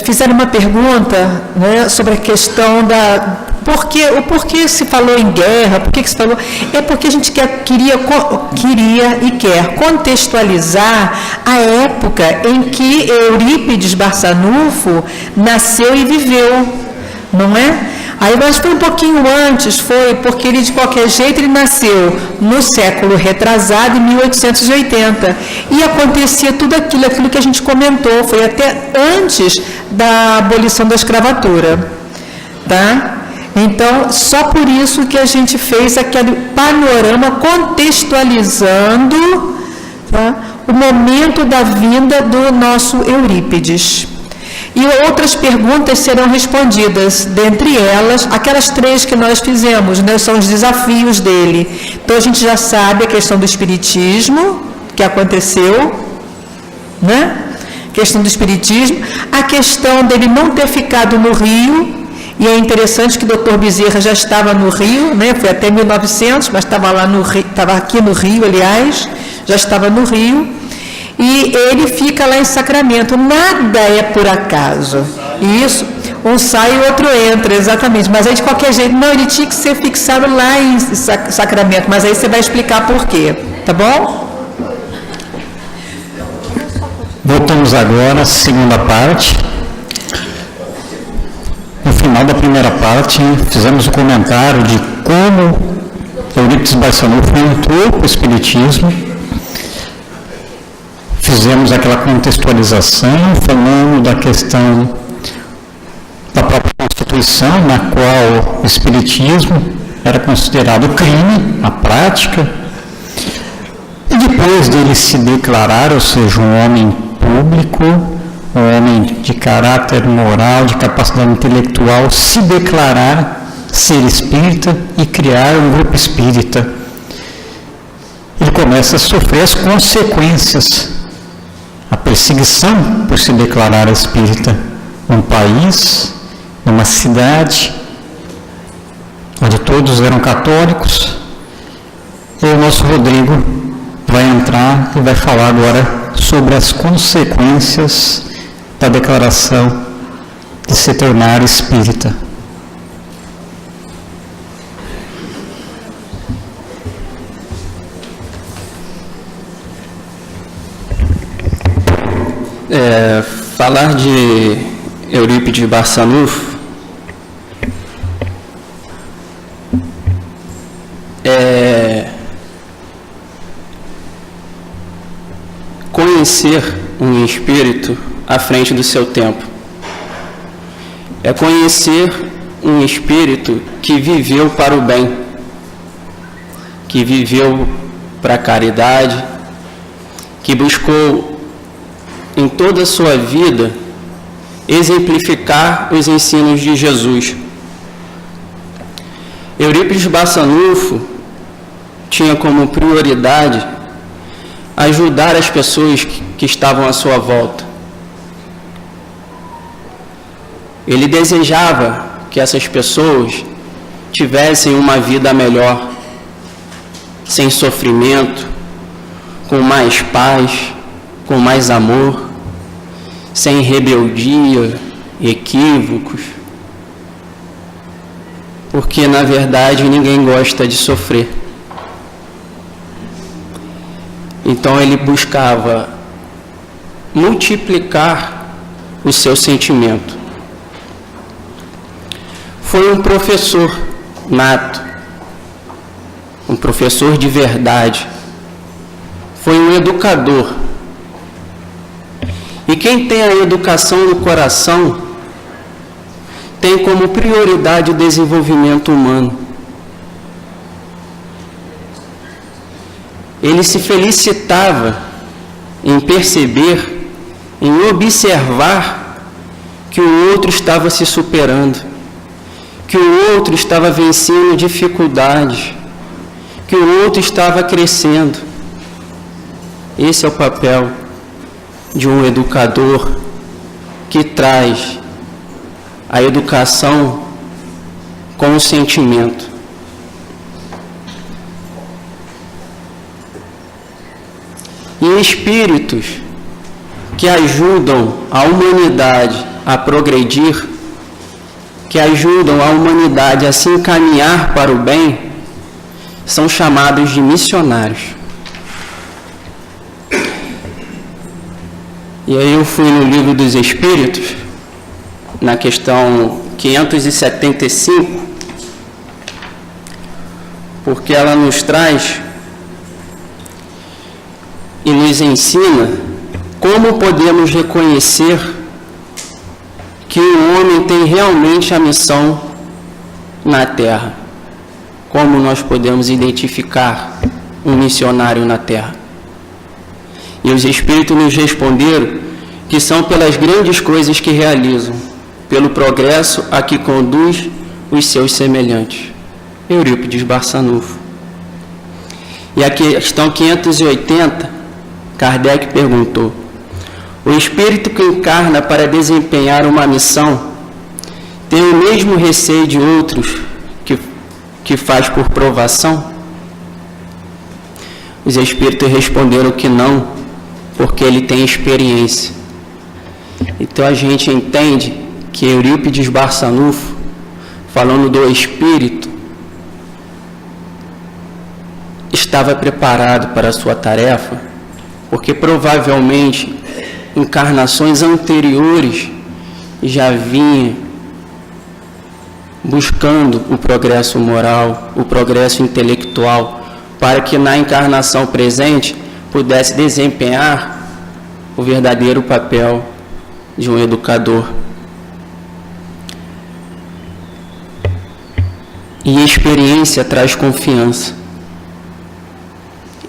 fizeram uma pergunta, né, sobre a questão da... o porquê se falou em guerra, por que se falou... É porque a gente queria e quer contextualizar a época em que Eurípides Barçanufo nasceu e viveu, não é? Aí, mas foi um pouquinho antes, foi porque ele, de qualquer jeito, ele nasceu no século retrasado, em 1880, e acontecia tudo aquilo que a gente comentou, foi até antes da abolição da escravatura, tá? Então, só por isso que a gente fez aquele panorama contextualizando, tá, o momento da vinda do nosso Eurípides. E outras perguntas serão respondidas, dentre elas, aquelas 3 que nós fizemos, né, são os desafios dele. Então, a gente já sabe a questão do espiritismo, que aconteceu, né? Questão do espiritismo, a questão dele não ter ficado no Rio, e é interessante que o Dr. Bezerra já estava no Rio, né? Foi até 1900, mas estava lá no Rio, estava aqui no Rio, aliás, já estava no Rio. E ele fica lá em Sacramento. Nada é por acaso. Isso, um sai e o outro entra, exatamente. Mas aí, de qualquer jeito, não, ele tinha que ser fixado lá em Sacramento. Mas aí você vai explicar por quê, tá bom? Voltamos agora à segunda parte. No final da primeira parte, fizemos um comentário de como Eurípides Barçanufo entrou para o Espiritismo. Fizemos aquela contextualização, falando da questão da própria Constituição, na qual o Espiritismo era considerado crime, a prática, e depois dele se declarar, ou seja, um homem público, um homem de caráter moral, de capacidade intelectual, se declarar ser espírita e criar um grupo espírita. Ele começa a sofrer as consequências, a perseguição por se declarar espírita num país, numa cidade, onde todos eram católicos. E o nosso Rodrigo vai entrar e vai falar agora sobre as consequências da declaração de se tornar espírita. Falar de Eurípides Barçanufo é conhecer um espírito à frente do seu tempo. É conhecer um espírito que viveu para o bem, que viveu para a caridade, que buscou em toda a sua vida exemplificar os ensinos de Jesus. Eurípides Barçanufo tinha como prioridade ajudar as pessoas que estavam à sua volta. Ele desejava que essas pessoas tivessem uma vida melhor, sem sofrimento, com mais paz, com mais amor, sem rebeldia, equívocos, porque na verdade ninguém gosta de sofrer. Então ele buscava multiplicar o seu sentimento. Foi um professor nato, um professor de verdade, foi um educador. E quem tem a educação no coração tem como prioridade o desenvolvimento humano. Ele se felicitava em perceber, em observar que o outro estava se superando, que o outro estava vencendo dificuldades, que o outro estava crescendo. Esse é o papel de um educador que traz a educação com o sentimento. E espíritos que ajudam a humanidade a progredir, que ajudam a humanidade a se encaminhar para o bem, são chamados de missionários. E aí eu fui no Livro dos Espíritos, na questão 575, porque ela nos traz e nos ensina como podemos reconhecer que o homem tem realmente a missão na Terra. Como nós podemos identificar um missionário na Terra? E os Espíritos nos responderam que são pelas grandes coisas que realizam, pelo progresso a que conduz os seus semelhantes. Eurípides Barçanufo. E a questão 580, Kardec perguntou: o espírito que encarna para desempenhar uma missão tem o mesmo receio de outros que faz por provação? Os espíritos responderam que não, porque ele tem experiência. Então a gente entende que Eurípides Barçanufo, falando do espírito, estava preparado para a sua tarefa, porque provavelmente encarnações anteriores já vinha buscando o progresso moral, o progresso intelectual, para que na encarnação presente pudesse desempenhar o verdadeiro papel de um educador. E experiência traz confiança.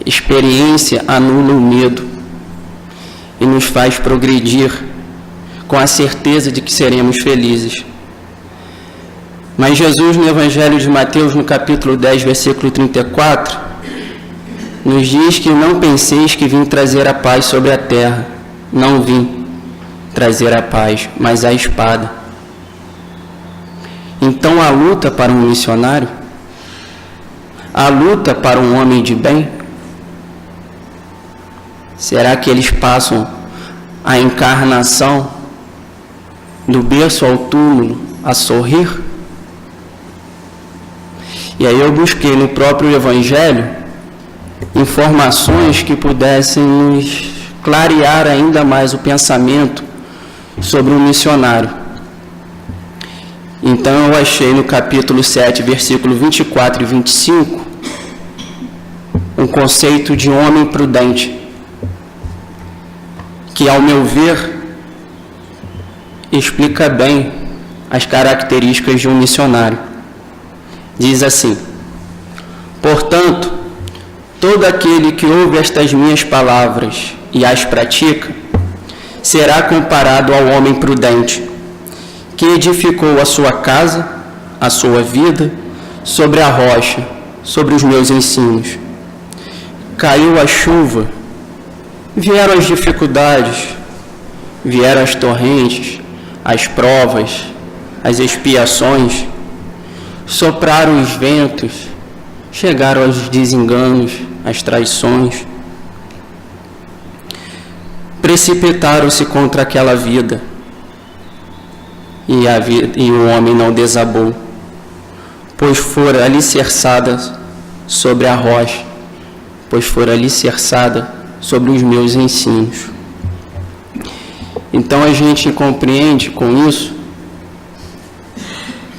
Experiência anula o medo e nos faz progredir com a certeza de que seremos felizes. Mas Jesus, no Evangelho de Mateus, no capítulo 10, versículo 34, nos diz que não penseis que vim trazer a paz sobre a terra. Não vim trazer a paz, mas a espada. Então a luta para um missionário, a luta para um homem de bem, será que eles passam a encarnação do berço ao túmulo a sorrir? E aí eu busquei no próprio Evangelho informações que pudessem nos clarear ainda mais o pensamento sobre um missionário. Então eu achei no capítulo 7, versículo 24 e 25, um conceito de homem prudente, que, ao meu ver, explica bem as características de um missionário. Diz assim: portanto, todo aquele que ouve estas minhas palavras e as pratica, será comparado ao homem prudente, que edificou a sua casa, a sua vida, sobre a rocha, sobre os meus ensinos. Caiu a chuva, vieram as dificuldades, vieram as torrentes, as provas, as expiações, sopraram os ventos, chegaram os desenganos, as traições, precipitaram-se contra aquela vida, e o homem não desabou, pois fora alicerçada sobre a rocha, pois fora alicerçada sobre os meus ensinos. Então a gente compreende com isso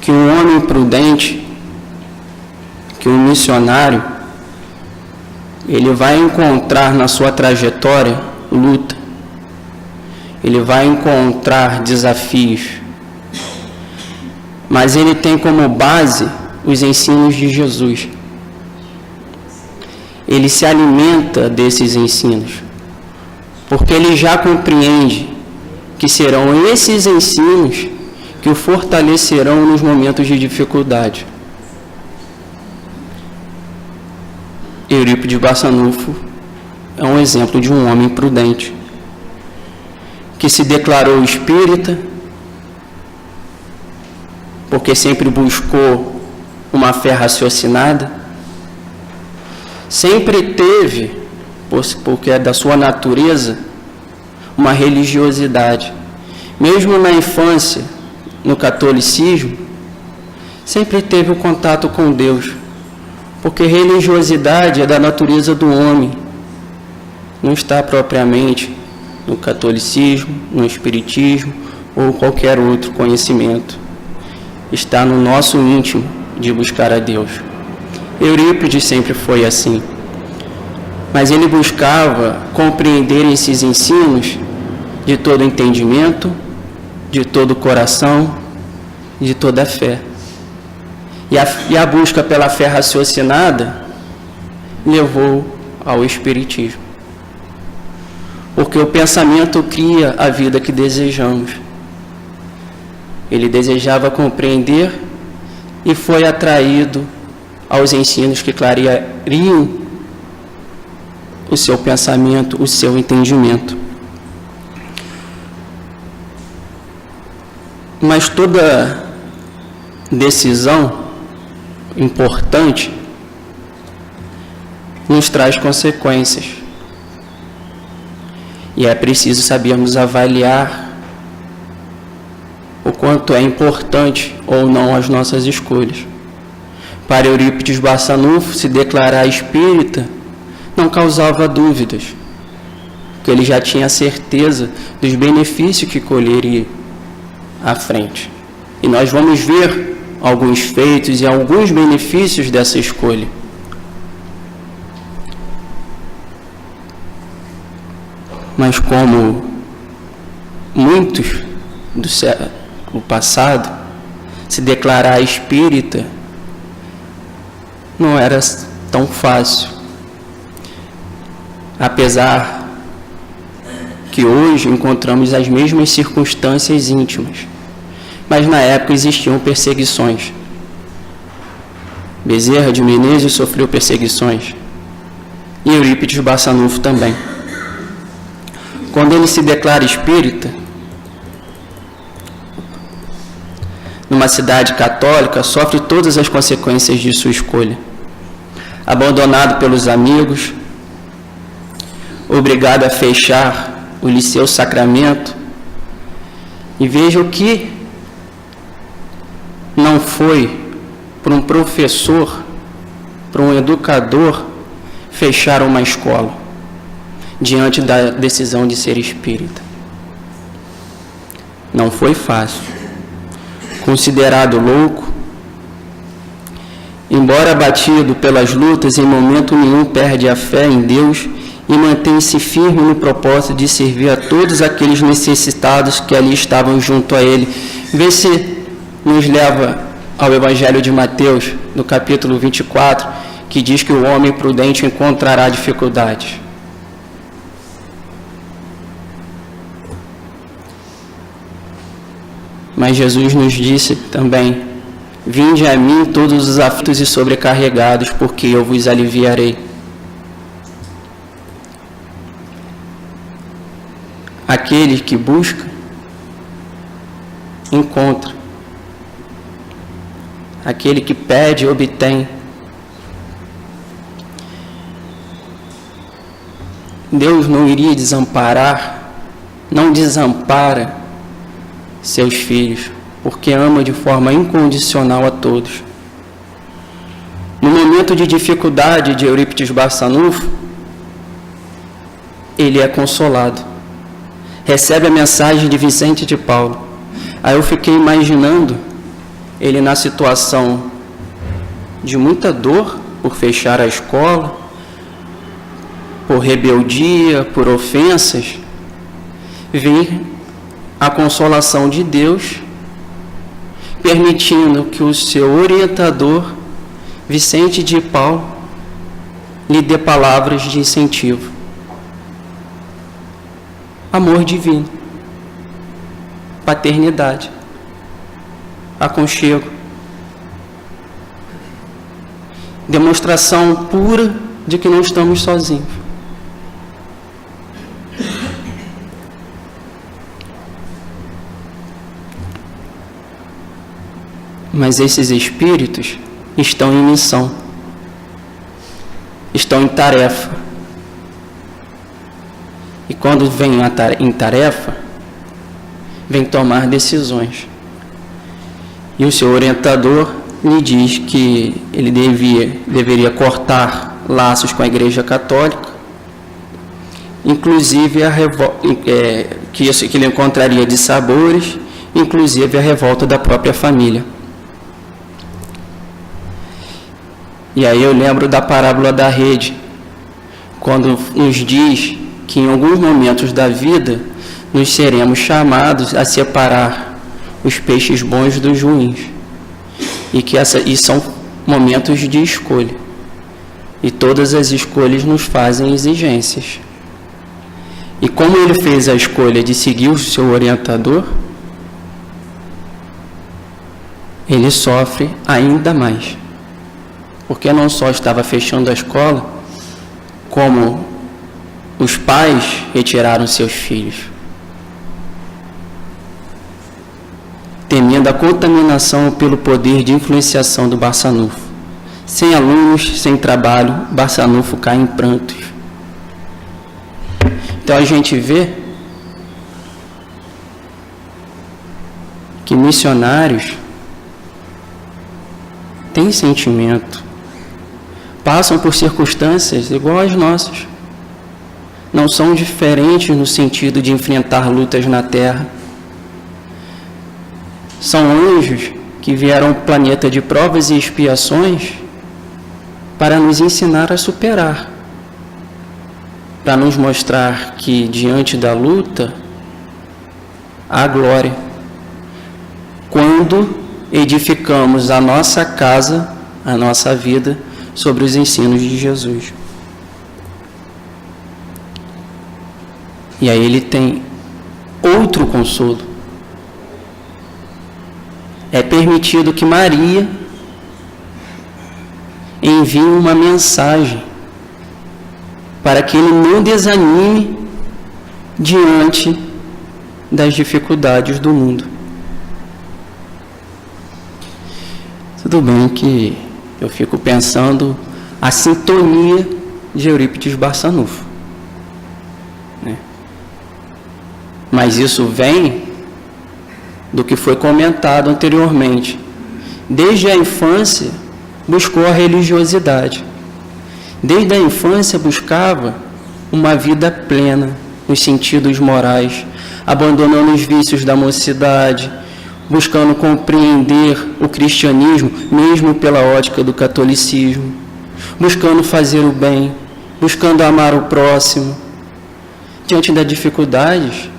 que um homem prudente, que um missionário, ele vai encontrar na sua trajetória luta, ele vai encontrar desafios, mas ele tem como base os ensinos de Jesus. Ele se alimenta desses ensinos, porque ele já compreende que serão esses ensinos que o fortalecerão nos momentos de dificuldade. Eurípides Barçanufo é um exemplo de um homem prudente, que se declarou espírita, porque sempre buscou uma fé raciocinada, sempre teve, porque é da sua natureza, uma religiosidade. Mesmo na infância, no catolicismo, sempre teve o contato com Deus, porque religiosidade é da natureza do homem, não está propriamente no catolicismo, no espiritismo ou qualquer outro conhecimento. Está no nosso íntimo de buscar a Deus. Eurípides sempre foi assim, mas ele buscava compreender esses ensinos de todo entendimento, de todo coração, de toda a fé. E a busca pela fé raciocinada levou ao espiritismo. Porque o pensamento cria a vida que desejamos. Ele desejava compreender e foi atraído aos ensinos que clareariam o seu pensamento, o seu entendimento. Mas toda decisão importante nos traz consequências. E é preciso sabermos avaliar o quanto é importante ou não as nossas escolhas. Para Eurípides Barçanufo, se declarar espírita não causava dúvidas, porque ele já tinha certeza dos benefícios que colheria à frente. E nós vamos ver alguns feitos e alguns benefícios dessa escolha. Mas como muitos do século passado, se declarar espírita não era tão fácil. Apesar que hoje encontramos as mesmas circunstâncias íntimas, mas na época existiam perseguições. Bezerra de Menezes sofreu perseguições e Eurípides Barçanufo também. Quando ele se declara espírita, numa cidade católica, sofre todas as consequências de sua escolha. Abandonado pelos amigos, obrigado a fechar o Liceu Sacramento, e veja o que não foi para um professor, para um educador, fechar uma escola, diante da decisão de ser espírita. Não foi fácil. Considerado louco, embora abatido pelas lutas, em momento nenhum perde a fé em Deus e mantém-se firme no propósito de servir a todos aqueles necessitados que ali estavam junto a ele. Vê se nos leva ao Evangelho de Mateus, no capítulo 24, que diz que o homem prudente encontrará dificuldades. Mas Jesus nos disse também: vinde a mim todos os aflitos e sobrecarregados, porque eu vos aliviarei. Aquele que busca, encontra. Aquele que pede, obtém. Deus não iria desamparar, não desampara seus filhos, porque ama de forma incondicional a todos. No momento de dificuldade de Eurípides Barçanufo, ele é consolado. Recebe a mensagem de Vicente de Paulo. Aí eu fiquei imaginando ele na situação de muita dor por fechar a escola, por rebeldia, por ofensas, vir a consolação de Deus, permitindo que o seu orientador, Vicente de Paulo, lhe dê palavras de incentivo. Amor divino, paternidade, aconchego, demonstração pura de que não estamos sozinhos. Mas esses espíritos estão em missão, estão em tarefa. E quando vem em tarefa, vem tomar decisões. E o seu orientador lhe diz que ele deveria cortar laços com a Igreja Católica, inclusive que ele encontraria de sabores, inclusive a revolta da própria família. E aí eu lembro da parábola da rede, quando nos diz que em alguns momentos da vida nos seremos chamados a separar os peixes bons dos ruins, e são momentos de escolha, e todas as escolhas nos fazem exigências. E como ele fez a escolha de seguir o seu orientador, ele sofre ainda mais, porque não só estava fechando a escola, como os pais retiraram seus filhos, temendo a contaminação pelo poder de influenciação do Barçanufo. Sem alunos, sem trabalho, Barçanufo cai em prantos. Então a gente vê que missionários têm sentimento, passam por circunstâncias igual às nossas, não são diferentes no sentido de enfrentar lutas na terra. São anjos que vieram ao planeta de provas e expiações para nos ensinar a superar, para nos mostrar que diante da luta há glória, quando edificamos a nossa casa, a nossa vida, sobre os ensinos de Jesus. E aí ele tem outro consolo. É permitido que Maria envie uma mensagem para que ele não desanime diante das dificuldades do mundo. Tudo bem que eu fico pensando a sintonia de Eurípides Barçanufo, né? Mas isso vem do que foi comentado anteriormente. Desde a infância, buscou a religiosidade. Desde a infância, buscava uma vida plena, nos sentidos morais, abandonando os vícios da mocidade, buscando compreender o cristianismo, mesmo pela ótica do catolicismo, buscando fazer o bem, buscando amar o próximo. Diante das dificuldades,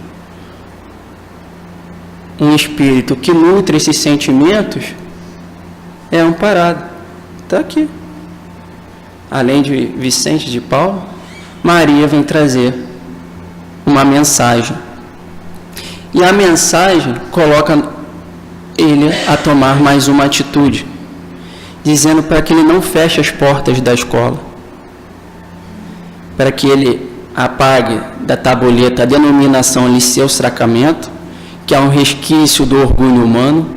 um espírito que nutre esses sentimentos é amparado. Está aqui. Além de Vicente de Paulo, Maria vem trazer uma mensagem. E a mensagem coloca ele a tomar mais uma atitude, dizendo para que ele não feche as portas da escola, para que ele apague da tabuleta a denominação Liceu Sacramento, que é um resquício do orgulho humano,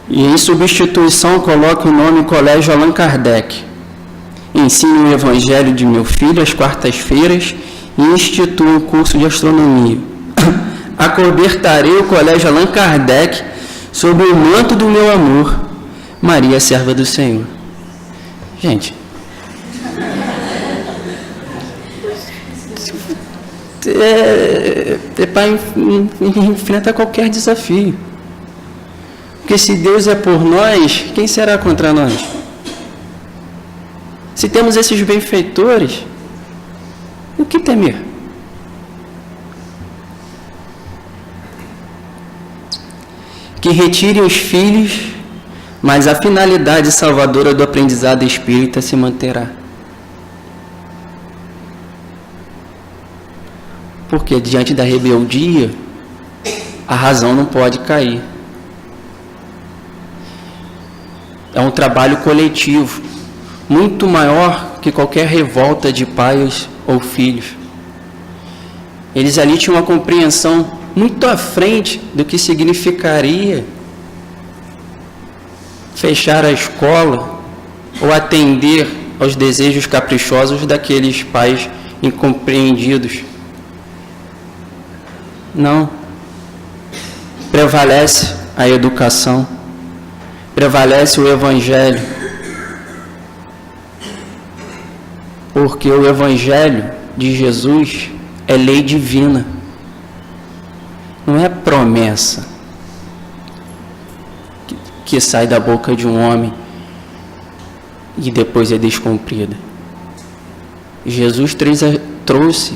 e em substituição coloque o nome Colégio Allan Kardec. Ensine o Evangelho de meu filho às quartas-feiras e institua um curso de astronomia. Acobertarei o Colégio Allan Kardec sob o manto do meu amor, Maria, serva do Senhor. Gente, é para enfrentar qualquer desafio. Porque se Deus é por nós, quem será contra nós? Se temos esses benfeitores, o que temer? Que retirem os filhos, mas a finalidade salvadora do aprendizado espírita se manterá. Porque diante da rebeldia, a razão não pode cair. É um trabalho coletivo, muito maior que qualquer revolta de pais ou filhos. Eles ali tinham uma compreensão muito à frente do que significaria fechar a escola ou atender aos desejos caprichosos daqueles pais incompreendidos Não. Prevalece a educação, prevalece o Evangelho, porque o Evangelho de Jesus é lei divina, não é promessa que sai da boca de um homem e depois é descumprida. Jesus trouxe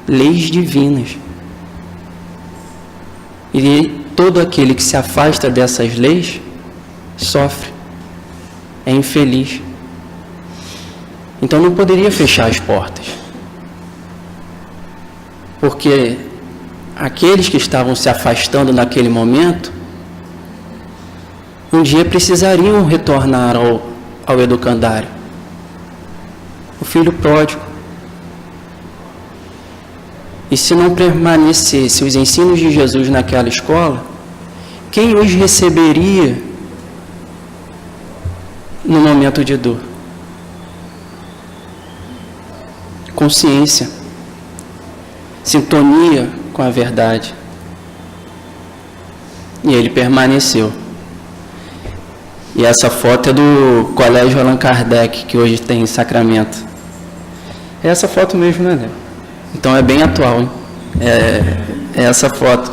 leis divinas. E todo aquele que se afasta dessas leis sofre, é infeliz. Então não poderia fechar as portas, porque aqueles que estavam se afastando naquele momento, um dia precisariam retornar ao educandário. O filho pródigo. E se não permanecesse os ensinos de Jesus naquela escola, quem os receberia no momento de dor? Consciência, sintonia com a verdade. E ele permaneceu. E essa foto é do Colégio Allan Kardec, que hoje tem em Sacramento. É essa foto mesmo, né, Léo? Então é bem atual, hein? É essa foto.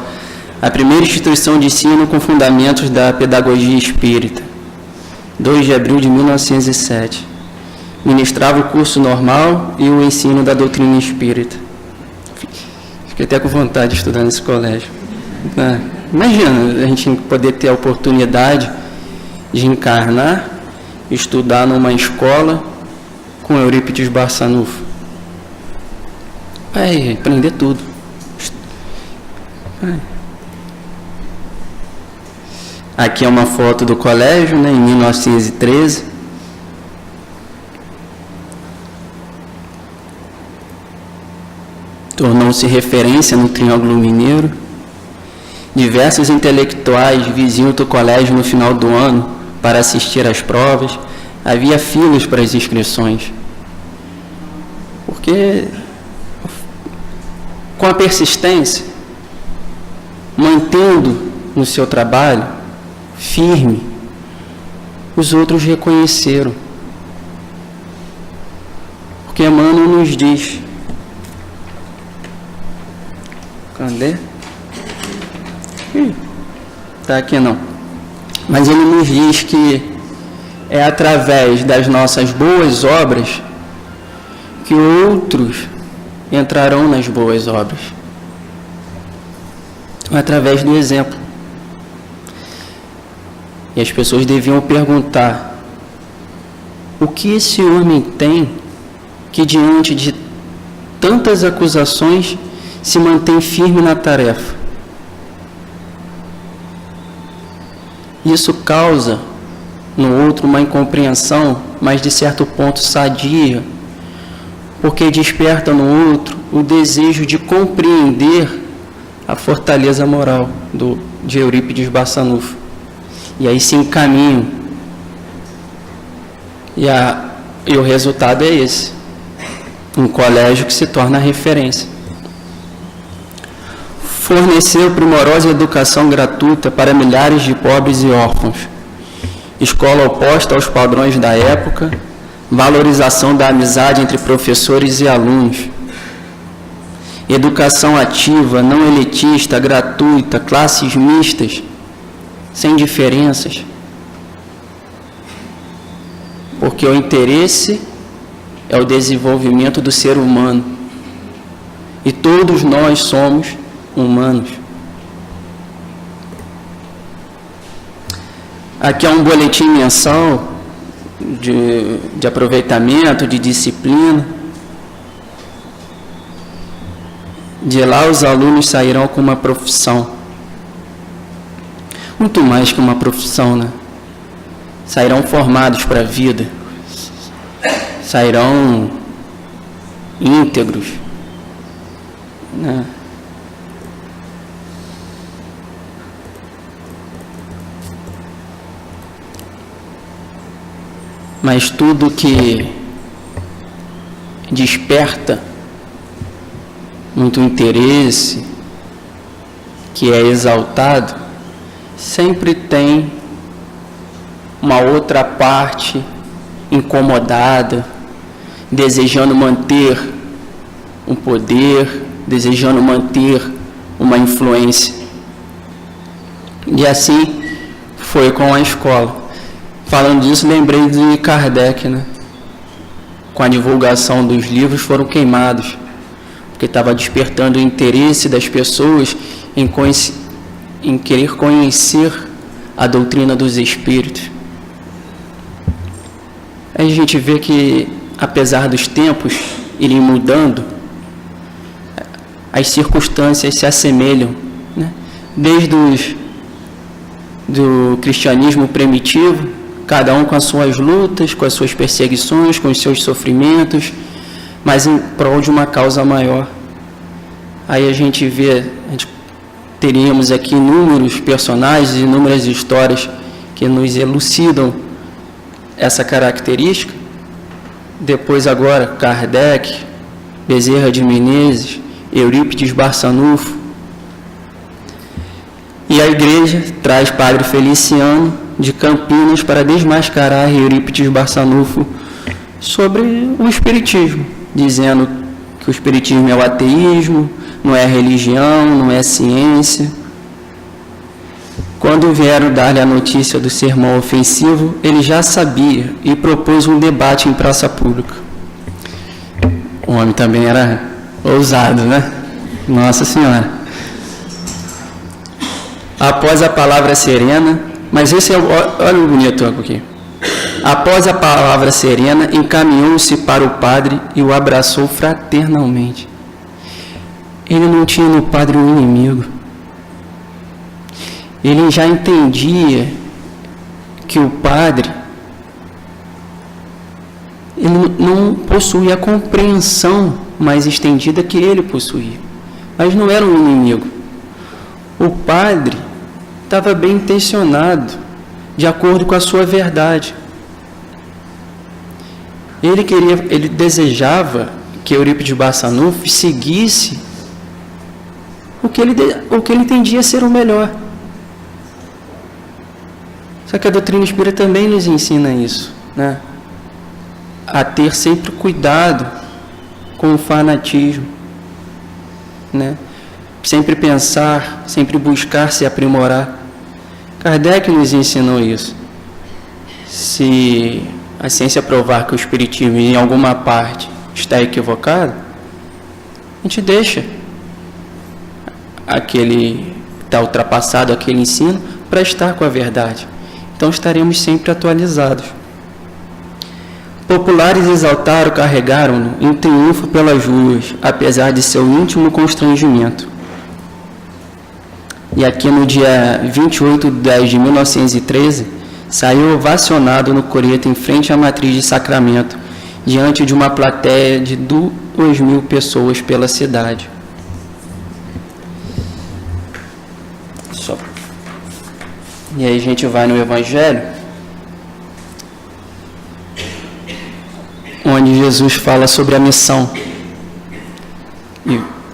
A primeira instituição de ensino com fundamentos da pedagogia espírita. 2 de abril de 1907. Ministrava o curso normal e o ensino da doutrina espírita. Fiquei até com vontade de estudar nesse colégio. Imagina a gente poder ter a oportunidade de encarnar, estudar numa escola com Eurípides Barçanufo. Vai aprender tudo. Aqui é uma foto do colégio, né, em 1913. Tornou-se referência no Triângulo Mineiro. Diversos intelectuais visitam o colégio no final do ano para assistir às provas. Havia filas para as inscrições. Porque com a persistência, mantendo no seu trabalho firme, os outros reconheceram. Porque Emmanuel nos diz, cadê? Tá aqui não. Mas ele nos diz que é através das nossas boas obras que outros entrarão nas boas obras. Através do exemplo. E as pessoas deviam perguntar: o que esse homem tem que diante de tantas acusações se mantém firme na tarefa? Isso causa no outro uma incompreensão, mas de certo ponto sadia, porque desperta no outro o desejo de compreender a fortaleza moral de Eurípides Barçanufo. E aí se encaminham. E o resultado é esse. Um colégio que se torna referência. Forneceu primorosa educação gratuita para milhares de pobres e órfãos. Escola oposta aos padrões da época, valorização da amizade entre professores e alunos. Educação ativa, não elitista, gratuita, classes mistas, sem diferenças. Porque o interesse é o desenvolvimento do ser humano. E todos nós somos humanos. Aqui é um boletim mensal de aproveitamento, de disciplina. De lá os alunos sairão com uma profissão. Muito mais que uma profissão, né? Sairão formados para a vida. Sairão íntegros, né? Mas tudo que desperta muito interesse, que é exaltado, sempre tem uma outra parte incomodada, desejando manter um poder, desejando manter uma influência. E assim foi com a escola. Falando disso, lembrei de Kardec, né? Com a divulgação dos livros, foram queimados, porque estava despertando o interesse das pessoas em querer conhecer a doutrina dos espíritos. Aí a gente vê que, apesar dos tempos irem mudando, as circunstâncias se assemelham, né? Desde do cristianismo primitivo, cada um com as suas lutas, com as suas perseguições, com os seus sofrimentos, mas em prol de uma causa maior. Aí a gente teríamos aqui inúmeros personagens, inúmeras histórias que nos elucidam essa característica. Depois agora Kardec, Bezerra de Menezes, Eurípides Barçanufo. E a igreja traz Padre Feliciano de Campinas para desmascarar Eurípides Barçanufo sobre o espiritismo, dizendo que o espiritismo é o ateísmo, não é religião, não é ciência. Quando vieram dar-lhe a notícia do sermão ofensivo, ele já sabia e propôs um debate em praça pública. O homem também era ousado, né? Nossa Senhora. Após a palavra serena, mas esse é olha o bonito aqui. Após a palavra serena, encaminhou-se para o padre e o abraçou fraternalmente. Ele não tinha no padre um inimigo. Ele já entendia que o padre ele não possuía a compreensão mais estendida que ele possuía. Mas não era um inimigo. O padre estava bem intencionado, de acordo com a sua verdade. Ele desejava que Eurípides Barçanufo seguisse o que ele entendia ser o melhor. Só que a doutrina espírita também nos ensina isso, né? A ter sempre cuidado com o fanatismo, né? Sempre pensar, sempre buscar se aprimorar. Kardec nos ensinou isso. Se a ciência provar que o espiritismo em alguma parte está equivocado, a gente deixa aquele que está ultrapassado, aquele ensino, para estar com a verdade. Então estaremos sempre atualizados. Populares exaltaram, carregaram-no em triunfo pelas ruas, apesar de seu íntimo constrangimento. E aqui no dia 28 de 10 de 1913, saiu ovacionado no coreto em frente à matriz de Sacramento, diante de uma plateia de 2.000 pessoas pela cidade. E aí a gente vai no Evangelho, onde Jesus fala sobre a missão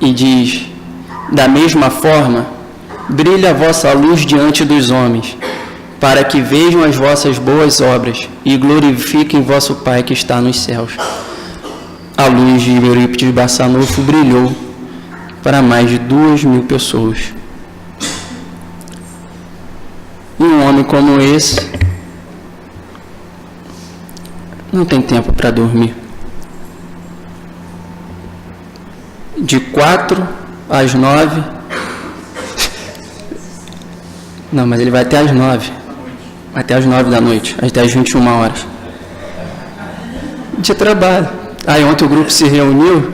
e diz: da mesma forma, brilha a vossa luz diante dos homens, para que vejam as vossas boas obras e glorifiquem vosso Pai que está nos céus. A luz de Eurípides Barçanufo brilhou para mais de 2.000 pessoas. E um homem como esse não tem tempo para dormir. De 4 às 9. Não, mas ele vai até às 9. Vai até às 9 da noite, até às 21 horas. De trabalho. Aí ontem o grupo se reuniu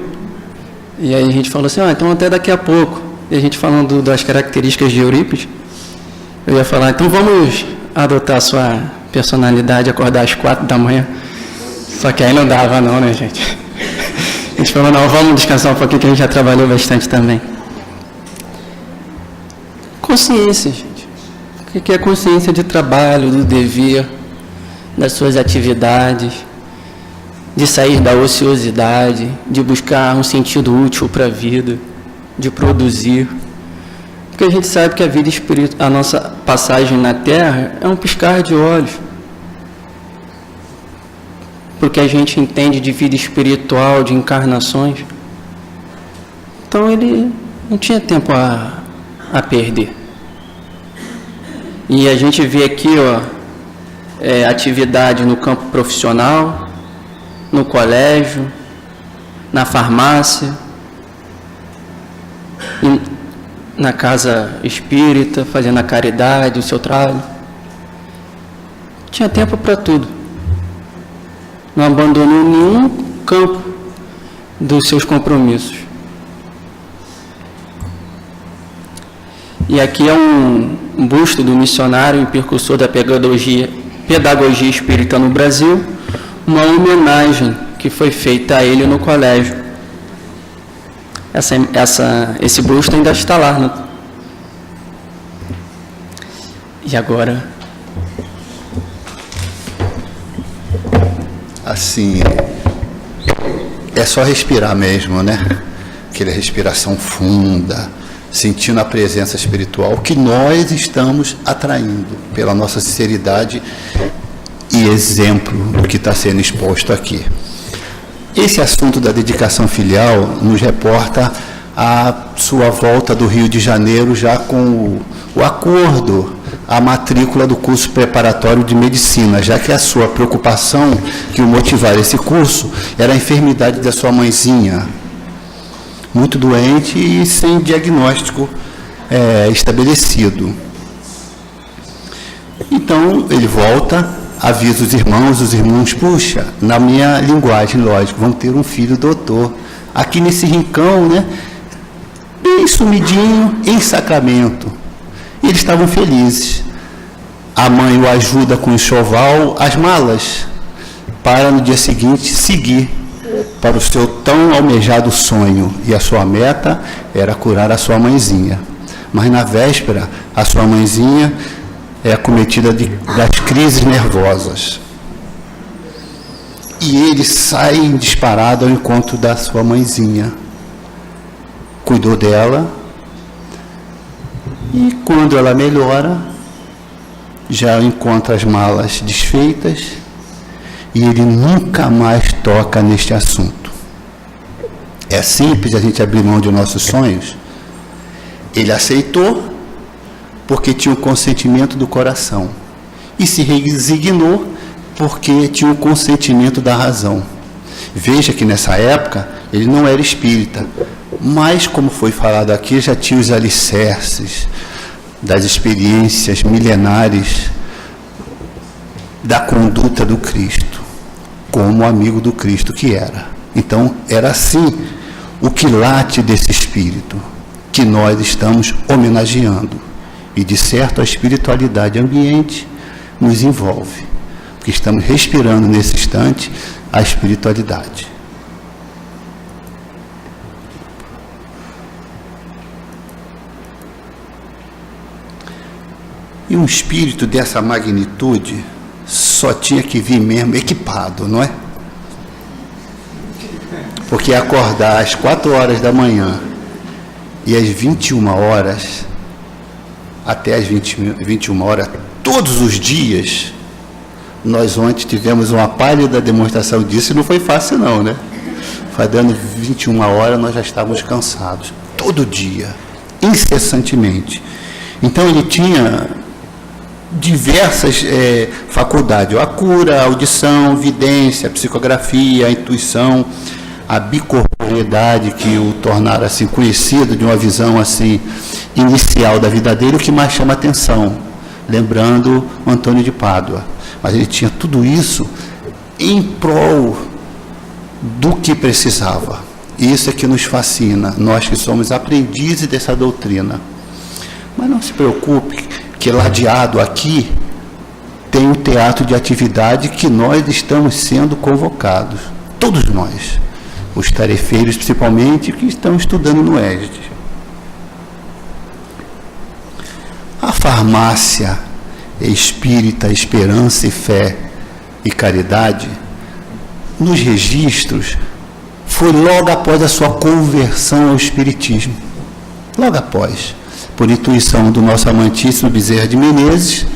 e aí a gente falou assim, então até daqui a pouco. E a gente falando das características de Eurípides, eu ia falar, então vamos adotar a sua personalidade, acordar às 4 da manhã. Só que aí não dava não, né, gente? A gente falou, não, vamos descansar um pouquinho que a gente já trabalhou bastante também. Consciência, gente. O que é consciência de trabalho, do dever, das suas atividades, de sair da ociosidade, de buscar um sentido útil para a vida, de produzir. Porque a gente sabe que a vida espiritual, a nossa passagem na Terra é um piscar de olhos. Porque a gente entende de vida espiritual, de encarnações. Então ele não tinha tempo a perder. E a gente vê aqui, atividade no campo profissional, no colégio, na farmácia, na casa espírita, fazendo a caridade, o seu trabalho. Tinha tempo para tudo. Não abandonou nenhum campo dos seus compromissos. E aqui é um busto do missionário e percursor da pedagogia espírita no Brasil, uma homenagem que foi feita a ele no colégio. Esse busto ainda está lá, né? E agora? Assim, é só respirar mesmo, né? Aquela respiração funda, sentindo a presença espiritual que nós estamos atraindo pela nossa sinceridade e exemplo do que está sendo exposto aqui. Esse assunto da dedicação filial nos reporta a sua volta do Rio de Janeiro já com o acordo, a matrícula do curso preparatório de medicina, já que a sua preocupação que o motivara esse curso era a enfermidade da sua mãezinha, muito doente e sem diagnóstico estabelecido. Então, ele volta, avisa os irmãos, puxa, na minha linguagem, lógico, vão ter um filho doutor, aqui nesse rincão, né, bem sumidinho, em Sacramento. E eles estavam felizes. A mãe o ajuda com o enxoval, as malas, para no dia seguinte seguir para o seu tão almejado sonho, e a sua meta era curar a sua mãezinha. Mas na véspera, a sua mãezinha é acometida das crises nervosas. E ele sai disparado ao encontro da sua mãezinha. Cuidou dela, e quando ela melhora, já encontra as malas desfeitas, e ele nunca mais toca neste assunto. É simples a gente abrir mão de nossos sonhos. Ele aceitou porque tinha o consentimento do coração, e se resignou porque tinha o consentimento da razão. Veja que nessa época ele não era espírita, mas, como foi falado aqui, já tinha os alicerces das experiências milenares da conduta do Cristo, como amigo do Cristo que era. Então, era assim o quilate desse espírito que nós estamos homenageando. E, de certo, a espiritualidade ambiente nos envolve, porque estamos respirando nesse instante a espiritualidade. E um espírito dessa magnitude só tinha que vir mesmo equipado, não é? Porque acordar às 4 horas da manhã e às 21 horas, até às 21 horas, todos os dias, nós ontem tivemos uma pálida demonstração disso, e não foi fácil não, né? Dando 21 horas, nós já estávamos cansados, todo dia, incessantemente. Então ele tinha diversas faculdades, a cura, a audição, vidência, a psicografia, a intuição, a bicorporeidade, que o tornara assim conhecido, de uma visão assim inicial da vida dele, o que mais chama atenção, lembrando o Antônio de Pádua. Mas ele tinha tudo isso em prol do que precisava. Isso é que nos fascina, nós que somos aprendizes dessa doutrina. Mas não se preocupe, que ladeado aqui tem um teatro de atividade que nós estamos sendo convocados, todos nós, os tarefeiros principalmente, que estão estudando no ESD. A farmácia espírita, esperança e fé e caridade, nos registros, foi logo após a sua conversão ao espiritismo, logo após. por intuição do nosso amantíssimo Bezerra de Menezes,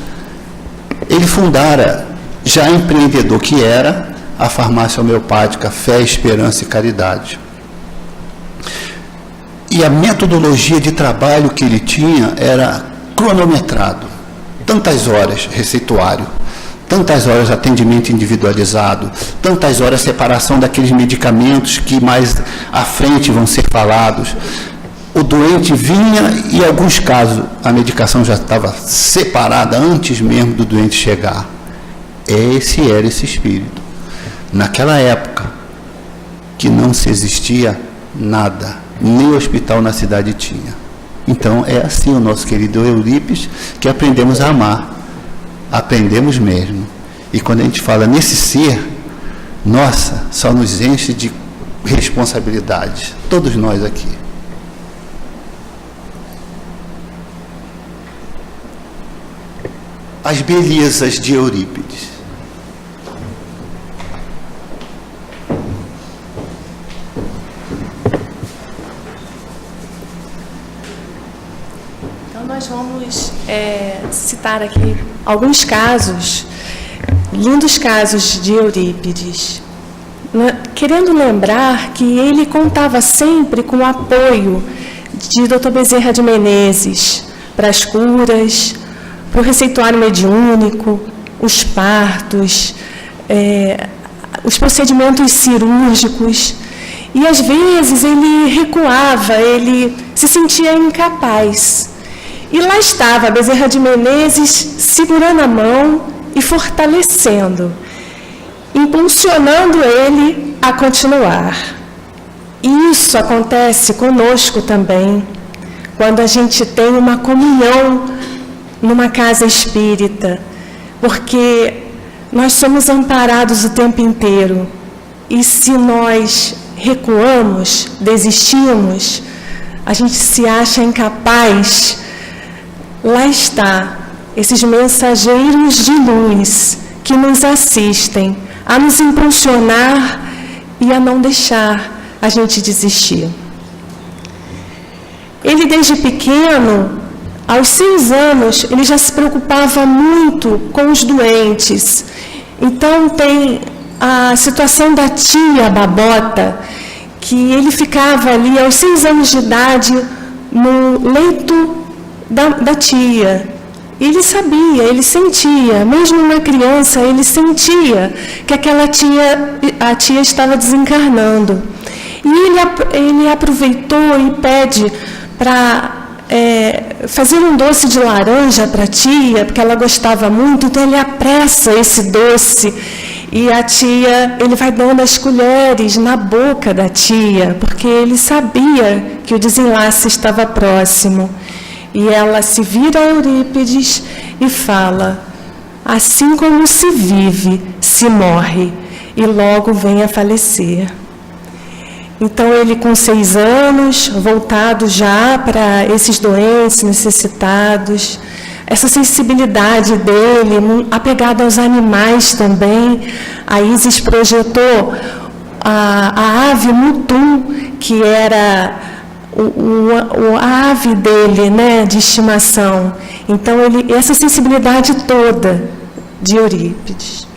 ele fundara, já empreendedor que era, a farmácia homeopática Fé, Esperança e Caridade. E a metodologia de trabalho que ele tinha era cronometrado. Tantas horas receituário, tantas horas atendimento individualizado, tantas horas separação daqueles medicamentos que mais à frente vão ser falados. O doente vinha e, em alguns casos, a medicação já estava separada antes mesmo do doente chegar. Esse era esse espírito. Naquela época, que não se existia nada, nem hospital na cidade tinha. Então, é assim o nosso querido Eurípides, que aprendemos a amar. Aprendemos mesmo. E quando a gente fala nesse ser, nossa, só nos enche de responsabilidade. Todos nós aqui. As belezas de Eurípides. Então, nós vamos citar aqui alguns casos, lindos casos de Eurípides, querendo lembrar que ele contava sempre com o apoio de Dr. Bezerra de Menezes para as curas, para o receituário mediúnico, os partos, os procedimentos cirúrgicos. E, às vezes, ele recuava, ele se sentia incapaz. E lá estava Bezerra de Menezes segurando a mão e fortalecendo, impulsionando ele a continuar. Isso acontece conosco também, quando a gente tem uma comunhão numa casa espírita, porque nós somos amparados o tempo inteiro. E se nós recuamos, desistimos, a gente se acha incapaz. Lá está, esses mensageiros de luz que nos assistem a nos impulsionar e a não deixar a gente desistir. Ele, desde pequeno, aos 6 anos, ele já se preocupava muito com os doentes. Então, tem a situação da tia Babota, que ele ficava ali, aos 6 anos de idade, no leito da tia. Ele sabia, ele sentia, mesmo uma criança, ele sentia que a tia estava desencarnando. E ele aproveitou e pede para fazer um doce de laranja para a tia, porque ela gostava muito, então ele apressa esse doce. E a tia, ele vai dando as colheres na boca da tia, porque ele sabia que o desenlace estava próximo. E ela se vira a Eurípides e fala: assim como se vive, se morre, e logo vem a falecer. Então, ele com 6 anos, voltado já para esses doentes, necessitados, essa sensibilidade dele, apegado aos animais também. A Isis projetou a ave Mutum, que era a ave dele, né, de estimação. Então, essa sensibilidade toda de Eurípides.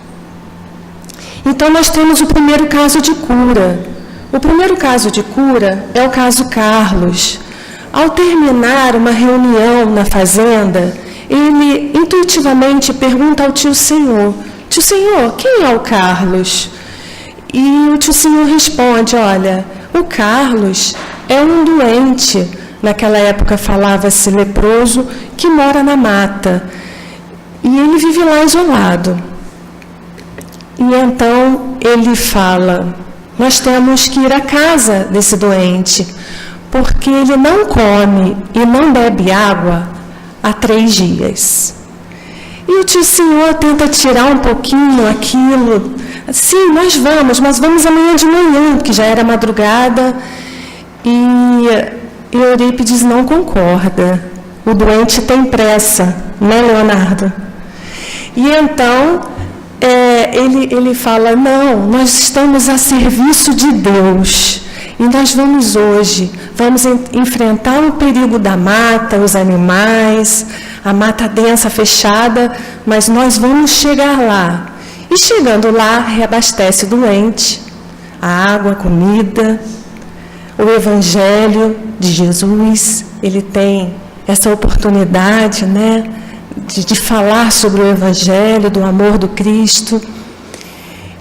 Então, nós temos o primeiro caso de cura. O primeiro caso de cura é o caso Carlos. Ao terminar uma reunião na fazenda, ele intuitivamente pergunta ao tio Senhor: tio Senhor, quem é o Carlos? E o tio Senhor responde: olha, o Carlos é um doente, naquela época falava-se leproso, que mora na mata. E ele vive lá isolado. E então ele fala: nós temos que ir à casa desse doente, porque ele não come e não bebe água há 3 dias. E o tio Senhor tenta tirar um pouquinho aquilo. Sim, nós vamos, mas vamos amanhã de manhã, porque já era madrugada. E Eurípides não concorda. O doente tem pressa, né, Leonardo? E então ele fala: não, nós estamos a serviço de Deus. E nós vamos hoje, enfrentar o perigo da mata, os animais, a mata densa, fechada, mas nós vamos chegar lá. E chegando lá, reabastece o doente, a água, a comida, o Evangelho de Jesus, ele tem essa oportunidade, né, de falar sobre o Evangelho, do amor do Cristo.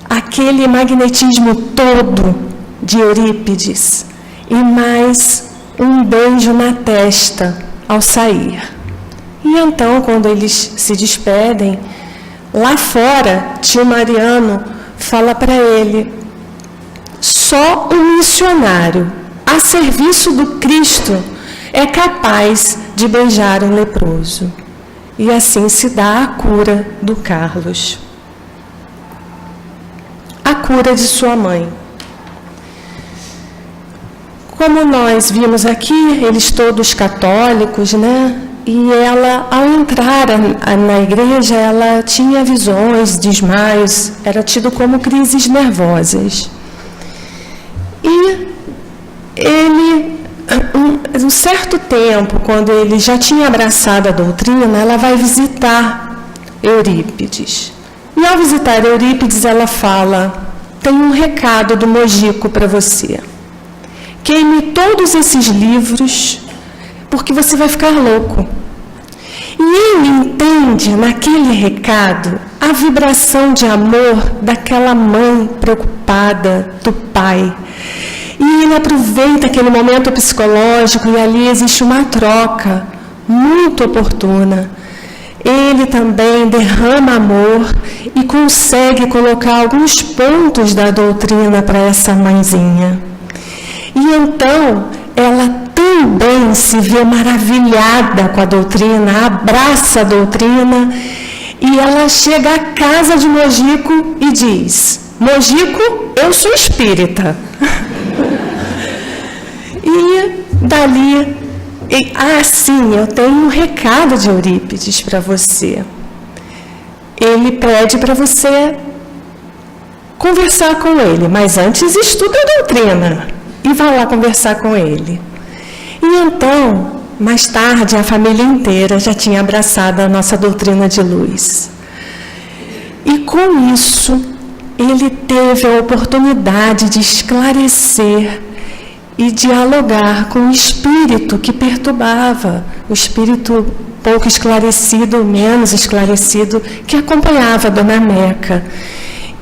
Aquele magnetismo todo de Eurípides e mais um beijo na testa ao sair. E então, quando eles se despedem, lá fora, tio Mariano fala para ele: só um missionário a serviço do Cristo é capaz de beijar um leproso. E assim se dá a cura do Carlos. A cura de sua mãe. Como nós vimos aqui, eles todos católicos, né? E ela, ao entrar na igreja, ela tinha visões, desmaios, era tido como crises nervosas. E ele, um certo tempo, quando ele já tinha abraçado a doutrina, ela vai visitar Eurípides. E ao visitar Eurípides, ela fala: tem um recado do Mojico para você. Queime todos esses livros, porque você vai ficar louco. E ele entende naquele recado a vibração de amor daquela mãe preocupada, do pai. E ele aproveita aquele momento psicológico e ali existe uma troca muito oportuna. Ele também derrama amor e consegue colocar alguns pontos da doutrina para essa mãezinha. E então, ela também se vê maravilhada com a doutrina, abraça a doutrina, e ela chega à casa de Mojico e diz: Mojico, eu sou espírita. E dali, sim, eu tenho um recado de Eurípides para você. Ele pede para você conversar com ele, mas antes estuda a doutrina. E vai lá conversar com ele. E então, mais tarde, a família inteira já tinha abraçado a nossa doutrina de luz. E com isso, ele teve a oportunidade de esclarecer e dialogar com o espírito que perturbava, o espírito pouco esclarecido, menos esclarecido, que acompanhava a Dona Meca.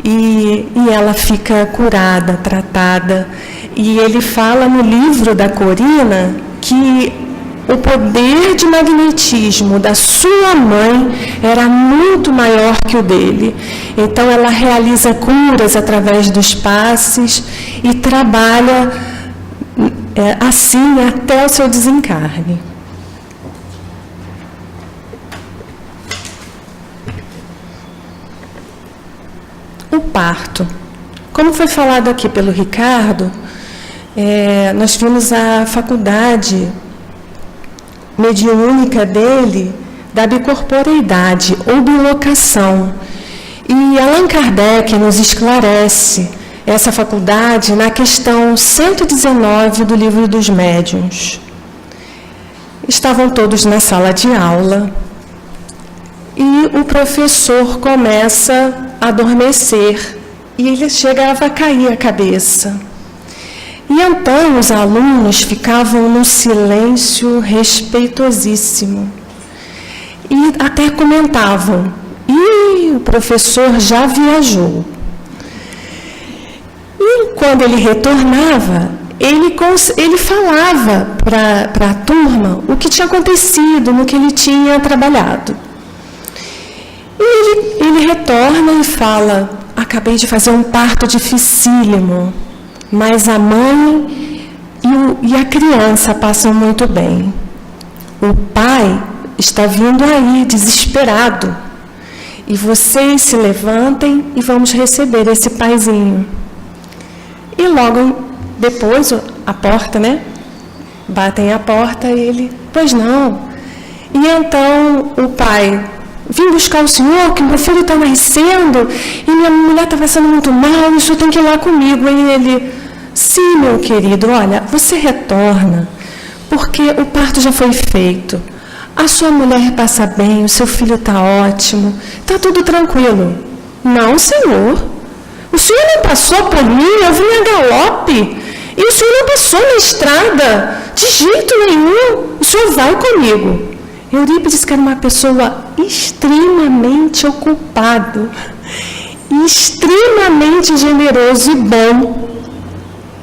E ela fica curada, tratada. E ele fala no livro da Corina que o poder de magnetismo da sua mãe era muito maior que o dele. Então ela realiza curas através dos passes e trabalha assim até o seu desencarne. O parto. Como foi falado aqui pelo Ricardo, nós vimos a faculdade mediúnica dele da bicorporeidade ou bilocação. E Allan Kardec nos esclarece essa faculdade na questão 119 do Livro dos Médiuns. Estavam todos na sala de aula e o professor começa a adormecer e ele chegava a cair a cabeça. E então os alunos ficavam num silêncio respeitosíssimo. E até comentavam: o professor já viajou. E quando ele retornava, ele falava para a turma o que tinha acontecido, no que ele tinha trabalhado. E ele retorna e fala: acabei de fazer um parto dificílimo, mas a mãe e a criança passam muito bem. O pai está vindo aí, desesperado. E vocês se levantem e vamos receber esse paizinho. E logo depois, a porta, né? Batem a porta e ele: pois não. E então o pai: vim buscar o senhor, que meu filho está nascendo, e minha mulher está passando muito mal, e o senhor tem que ir lá comigo. E ele: sim, meu querido, olha, você retorna, porque o parto já foi feito. A sua mulher passa bem, o seu filho está ótimo, está tudo tranquilo. Não, senhor. O senhor não passou por mim, eu vim a galope. E o senhor não passou na estrada, de jeito nenhum. O senhor vai comigo. Eurípides, que era uma pessoa extremamente ocupada, extremamente generoso e bom,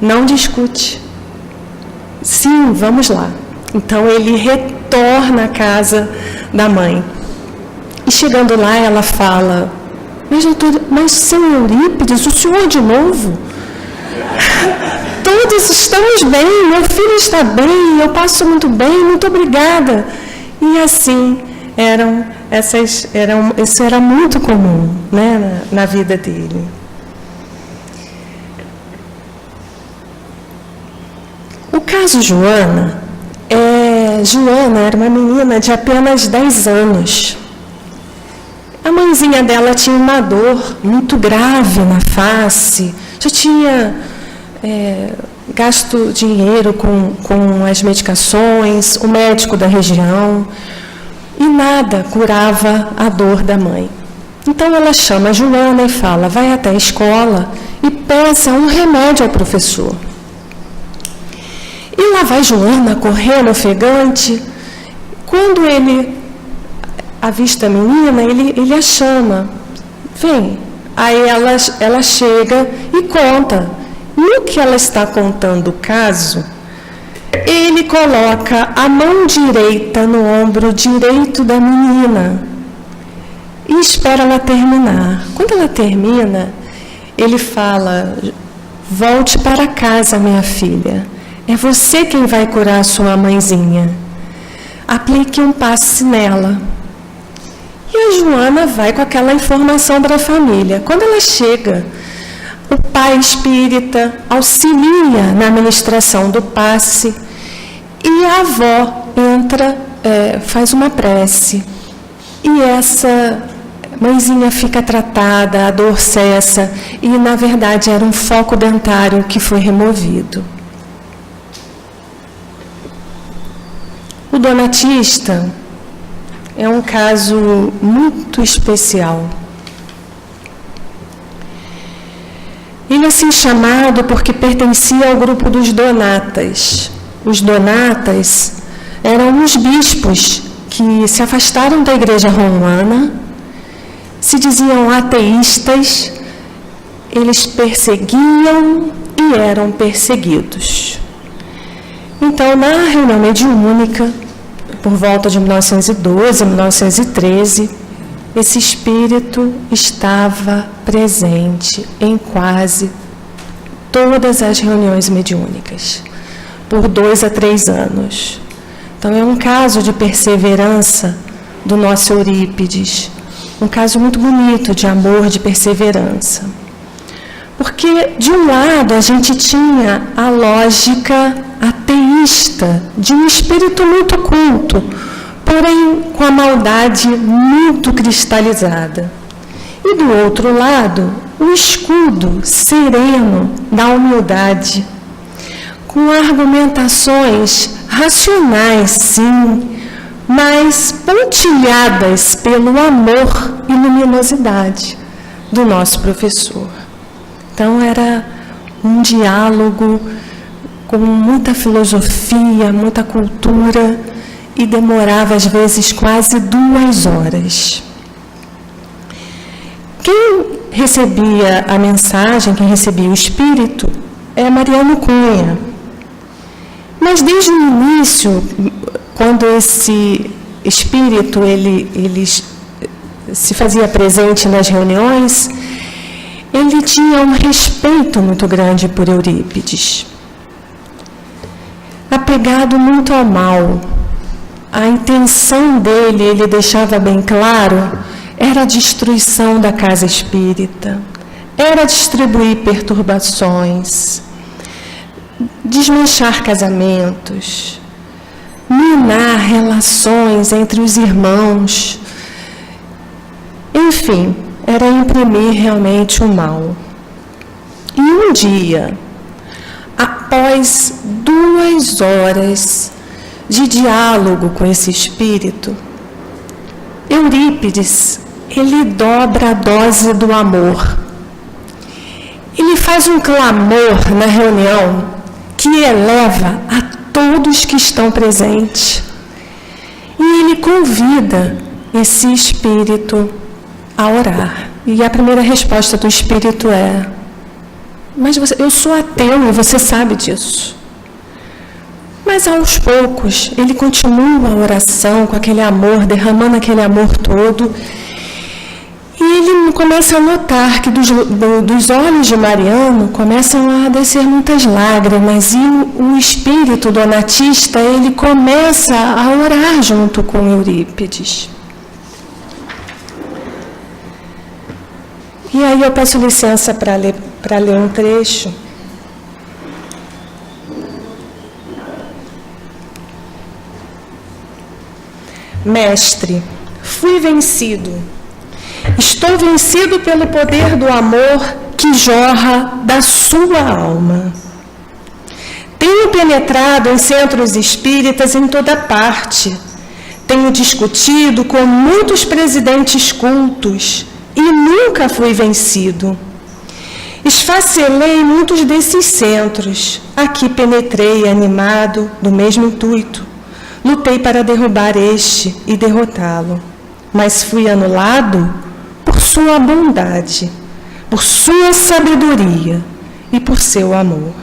não discute. Sim, vamos lá. Então ele retorna à casa da mãe. E chegando lá, ela fala: mas seu Eurípides, o senhor de novo? Todos estamos bem, meu filho está bem, eu passo muito bem, muito obrigada. E assim, isso era muito comum, né, na vida dele. O caso Joana era uma menina de apenas 10 anos. A mãezinha dela tinha uma dor muito grave na face, já tinha gasto dinheiro com as medicações, o médico da região, e nada curava a dor da mãe. Então ela chama a Joana e fala: vai até a escola e peça um remédio ao professor. E lá vai Joana correndo, ofegante. Quando ele avista a menina, ele a chama: vem. Aí ela chega e conta. No que ela está contando o caso, ele coloca a mão direita no ombro direito da menina e espera ela terminar. Quando ela termina, ele fala: volte para casa, minha filha. É você quem vai curar a sua mãezinha. Aplique um passe nela. E a Joana vai com aquela informação para a família. Quando ela chega, o pai espírita auxilia na administração do passe e a avó entra, faz uma prece. E essa mãezinha fica tratada, a dor cessa e, na verdade, era um foco dentário que foi removido. O donatista é um caso muito especial. Ele é assim chamado porque pertencia ao grupo dos donatas. Os donatas eram os bispos que se afastaram da Igreja Romana, se diziam ateístas, eles perseguiam e eram perseguidos. Então, na reunião mediúnica, por volta de 1912, 1913, esse espírito estava presente em quase todas as reuniões mediúnicas, por 2 a 3 anos. Então, é um caso de perseverança do nosso Eurípides, um caso muito bonito de amor, de perseverança. Porque, de um lado, a gente tinha a lógica ateísta de um espírito muito oculto, porém com a maldade muito cristalizada. E, do outro lado, o escudo sereno da humildade, com argumentações racionais, sim, mas pontilhadas pelo amor e luminosidade do nosso professor. Então, era um diálogo com muita filosofia, muita cultura, e demorava, às vezes, quase 2 horas. Quem recebia a mensagem, quem recebia o espírito, é Mariano Cunha. Mas, desde o início, quando esse espírito ele se fazia presente nas reuniões, ele tinha um respeito muito grande por Eurípides. Apegado muito ao mal. A intenção dele, ele deixava bem claro, era a destruição da casa espírita, era distribuir perturbações, desmanchar casamentos, minar relações entre os irmãos, enfim, era imprimir realmente o mal. E um dia, após 2 horas de diálogo com esse espírito, Eurípides, ele dobra a dose do amor. Ele faz um clamor na reunião que eleva a todos que estão presentes. E ele convida esse espírito a orar. E a primeira resposta do espírito é: mas eu sou ateu e você sabe disso. Mas aos poucos ele continua a oração com aquele amor, derramando aquele amor todo. E ele começa a notar que dos olhos de Mariano começam a descer muitas lágrimas, e o espírito donatista, ele começa a orar junto com Eurípides. E aí eu peço licença para ler um trecho. Mestre, fui vencido. Estou vencido pelo poder do amor que jorra da sua alma. Tenho penetrado em centros espíritas em toda parte. Tenho discutido com muitos presidentes cultos e nunca fui vencido. Esfacelei muitos desses centros. Aqui penetrei animado do mesmo intuito. Lutei para derrubar este e derrotá-lo. Mas fui anulado por sua bondade, por sua sabedoria e por seu amor.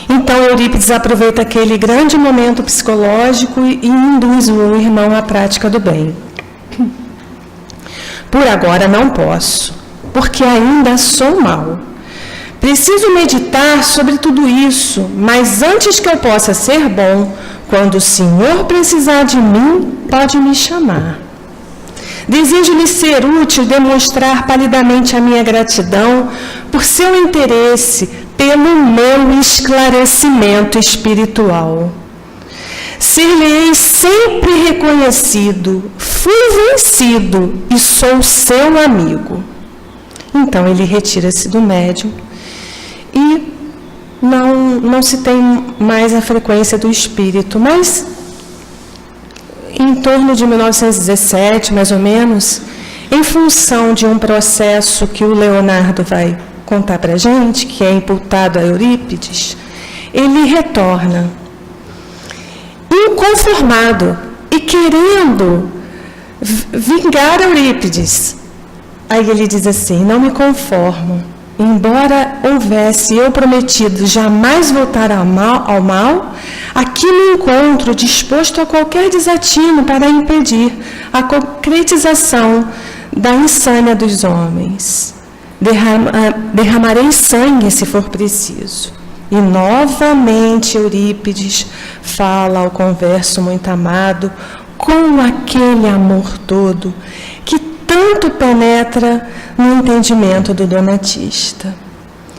Então Eurípides aproveita aquele grande momento psicológico e induz o irmão à prática do bem. Por agora não posso, porque ainda sou mau. Preciso meditar sobre tudo isso, mas antes que eu possa ser bom, quando o Senhor precisar de mim, pode me chamar. Desejo-lhe ser útil e demonstrar palidamente a minha gratidão por seu interesse pelo meu esclarecimento espiritual. Ser-lhe-ei sempre reconhecido, fui vencido e sou seu amigo. Então ele retira-se do médium e não se tem mais a frequência do espírito, mas em torno de 1917, mais ou menos, em função de um processo que o Leonardo vai contar para a gente, que é imputado a Eurípides, ele retorna inconformado e querendo vingar Eurípides. Aí ele diz assim: não me conformo, embora houvesse eu prometido jamais voltar ao mal, aqui me encontro disposto a qualquer desatino para impedir a concretização da insânia dos homens. Derramarei sangue se for preciso. E novamente Eurípides fala ao converso muito amado com aquele amor todo que tanto penetra no entendimento do donatista.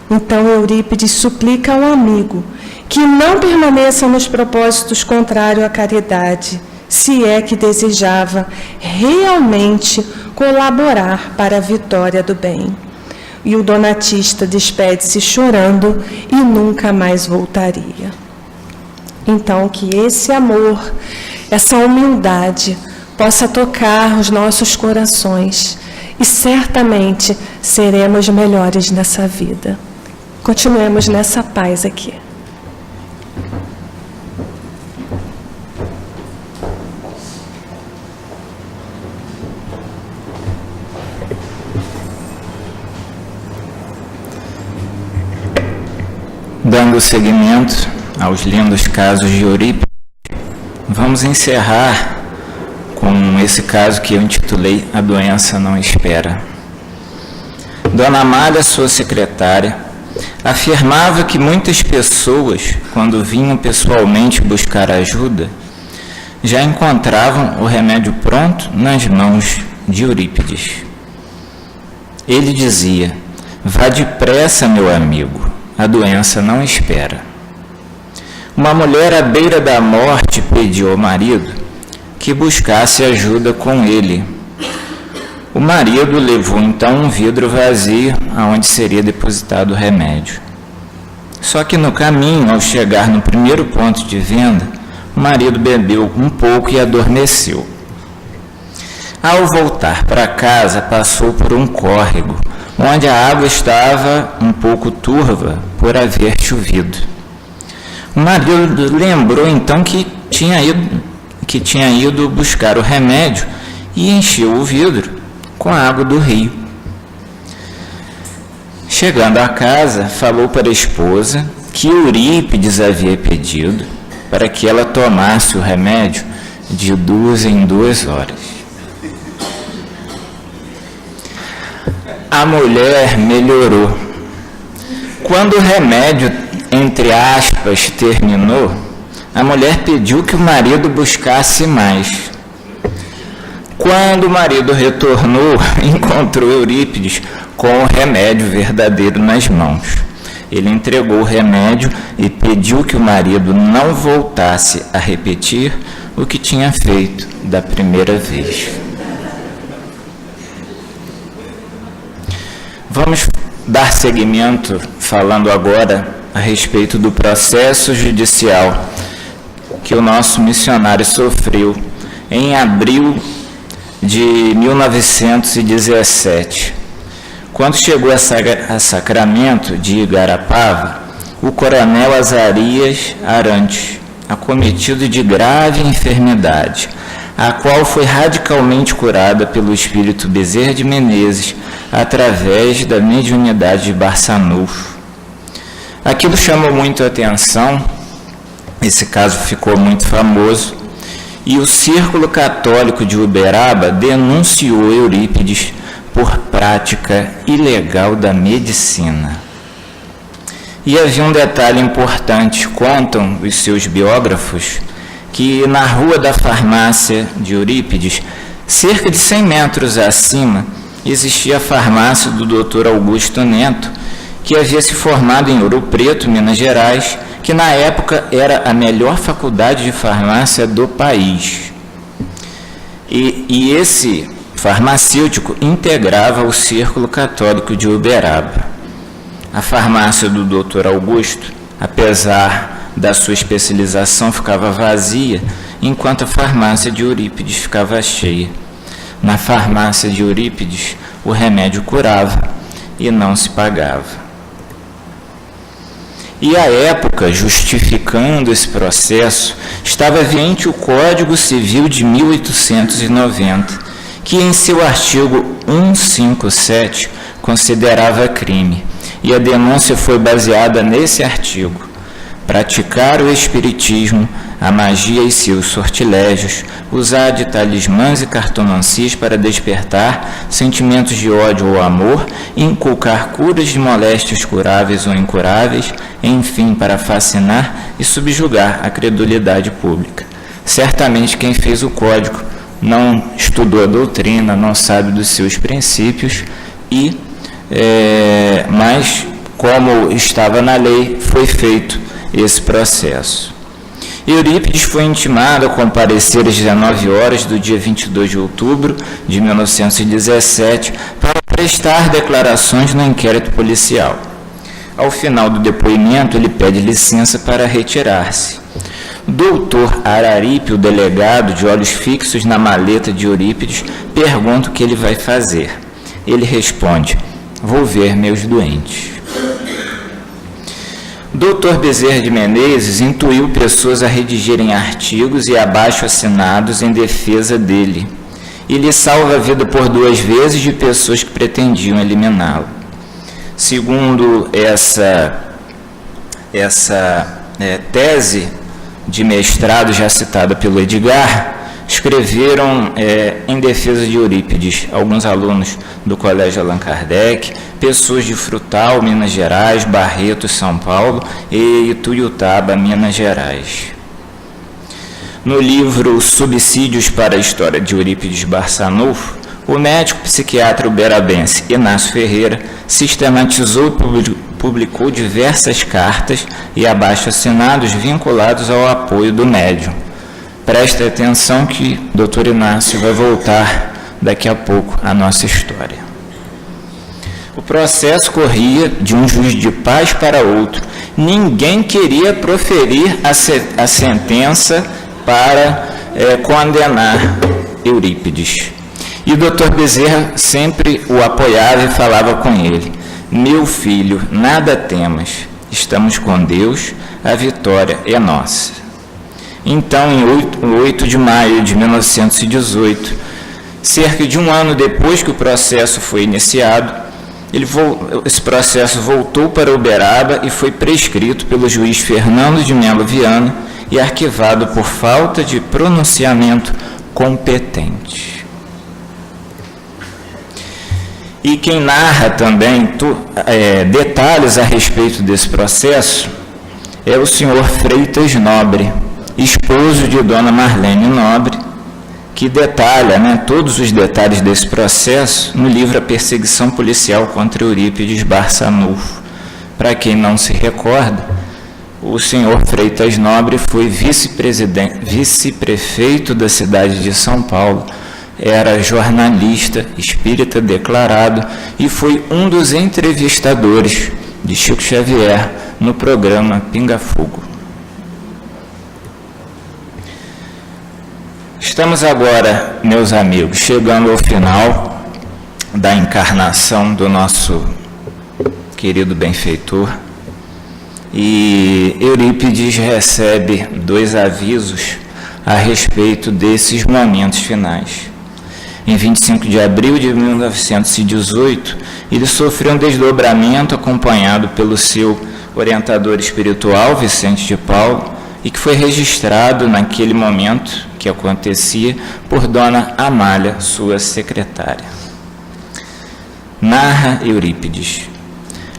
Então Eurípides suplica ao amigo que não permaneça nos propósitos contrários à caridade, se é que desejava realmente colaborar para a vitória do bem. E o donatista despede-se chorando e nunca mais voltaria. Então, que esse amor, essa humildade, possa tocar os nossos corações e certamente seremos melhores nessa vida. Continuemos nessa paz aqui. Dando seguimento aos lindos casos de Eurípides, vamos encerrar com esse caso que eu intitulei A Doença Não Espera. Dona Amália, sua secretária, afirmava que muitas pessoas, quando vinham pessoalmente buscar ajuda, já encontravam o remédio pronto nas mãos de Eurípides. Ele dizia: vá depressa, meu amigo, a doença não espera. Uma mulher à beira da morte pediu ao marido que buscasse ajuda com ele. O marido levou então um vidro vazio aonde seria depositado o remédio. Só que no caminho, ao chegar no primeiro ponto de venda, o marido bebeu um pouco e adormeceu. Ao voltar para casa, passou por um córrego, onde a água estava um pouco turva por haver chovido. O marido lembrou então que tinha ido buscar o remédio e encheu o vidro com a água do rio. Chegando à casa, falou para a esposa que Eurípides havia pedido para que ela tomasse o remédio de 2 em 2 horas. A mulher melhorou. Quando o remédio, entre aspas, terminou, a mulher pediu que o marido buscasse mais. Quando o marido retornou, encontrou Eurípides com o remédio verdadeiro nas mãos. Ele entregou o remédio e pediu que o marido não voltasse a repetir o que tinha feito da primeira vez. Vamos dar seguimento falando agora a respeito do processo judicial que o nosso missionário sofreu em abril de 1917. Quando chegou a Sacramento de Igarapava, o coronel Azarias Arantes, acometido de grave enfermidade, a qual foi radicalmente curada pelo espírito Bezerra de Menezes através da mediunidade de Barçanufo. Aquilo chamou muito a atenção, esse caso ficou muito famoso, e o Círculo Católico de Uberaba denunciou Eurípides por prática ilegal da medicina. E havia um detalhe importante, contam os seus biógrafos, que na rua da farmácia de Eurípides, cerca de 100 metros acima, existia a farmácia do Dr. Augusto Neto, que havia se formado em Ouro Preto, Minas Gerais, que na época era a melhor faculdade de farmácia do país. E esse farmacêutico integrava o Círculo Católico de Uberaba. A farmácia do Dr. Augusto, apesar da sua especialização, ficava vazia, enquanto a farmácia de Eurípides ficava cheia. Na farmácia de Eurípides, o remédio curava e não se pagava. E à época, justificando esse processo, estava vigente o Código Civil de 1890, que em seu artigo 157 considerava crime, e a denúncia foi baseada nesse artigo. Praticar o espiritismo, a magia e seus sortilégios, usar de talismãs e cartomancias para despertar sentimentos de ódio ou amor, inculcar curas de moléstias curáveis ou incuráveis, enfim, para fascinar e subjugar a credulidade pública. Certamente quem fez o código não estudou a doutrina, não sabe dos seus princípios, mas como estava na lei, foi feito esse processo. Eurípides foi intimado a comparecer às 19 horas do dia 22 de outubro de 1917 para prestar declarações no inquérito policial. Ao final do depoimento, ele pede licença para retirar-se. Doutor Araripe, o delegado, de olhos fixos na maleta de Eurípides, pergunta o que ele vai fazer. Ele responde: vou ver meus doentes. Dr. Bezerra de Menezes intuiu pessoas a redigirem artigos e abaixo-assinados em defesa dele, e lhe salva a vida por 2 vezes de pessoas que pretendiam eliminá-lo. Segundo essa tese de mestrado já citada pelo Edgar, escreveram em defesa de Eurípides alguns alunos do Colégio Allan Kardec, pessoas de Frutal, Minas Gerais, Barretos, São Paulo e Ituiutaba, Minas Gerais. No livro Subsídios para a História de Eurípides Barçanufo, o médico psiquiatra uberabense Inácio Ferreira sistematizou e publicou diversas cartas e abaixo-assinados vinculados ao apoio do médium. Preste atenção que o Dr. Inácio vai voltar daqui a pouco à nossa história. O processo corria de um juiz de paz para outro. Ninguém queria proferir a sentença para condenar Eurípides. E o Dr. Bezerra sempre o apoiava e falava com ele: meu filho, nada temas, estamos com Deus, a vitória é nossa. Então, em 8 de maio de 1918, cerca de um ano depois que o processo foi iniciado, esse processo voltou para Uberaba e foi prescrito pelo juiz Fernando de Melo Viana e arquivado por falta de pronunciamento competente. E quem narra também detalhes a respeito desse processo é o senhor Freitas Nobre, esposo de Dona Marlene Nobre, que detalha todos os detalhes desse processo no livro A Perseguição Policial contra Eurípides Barçanufo. Para quem não se recorda, o senhor Freitas Nobre foi vice-prefeito da cidade de São Paulo, era jornalista espírita declarado e foi um dos entrevistadores de Chico Xavier no programa Pinga Fogo. Estamos agora, meus amigos, chegando ao final da encarnação do nosso querido benfeitor, e Eurípides recebe 2 avisos a respeito desses momentos finais. Em 25 de abril de 1918, ele sofreu um desdobramento acompanhado pelo seu orientador espiritual, Vicente de Paulo, e que foi registrado naquele momento que acontecia por Dona Amália, sua secretária. Narra Eurípides: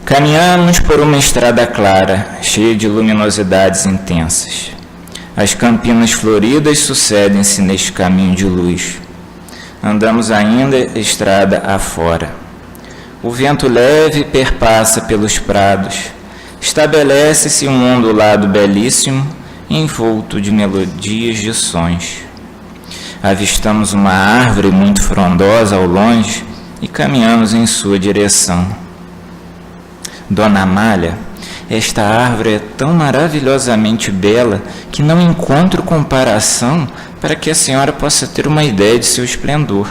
caminhamos por uma estrada clara, cheia de luminosidades intensas. As campinas floridas sucedem-se neste caminho de luz. Andamos ainda estrada afora. O vento leve perpassa pelos prados. Estabelece-se um ondulado belíssimo, envolto de melodias de sons. Avistamos uma árvore muito frondosa ao longe e caminhamos em sua direção. Dona Amália, esta árvore é tão maravilhosamente bela que não encontro comparação para que a senhora possa ter uma ideia de seu esplendor.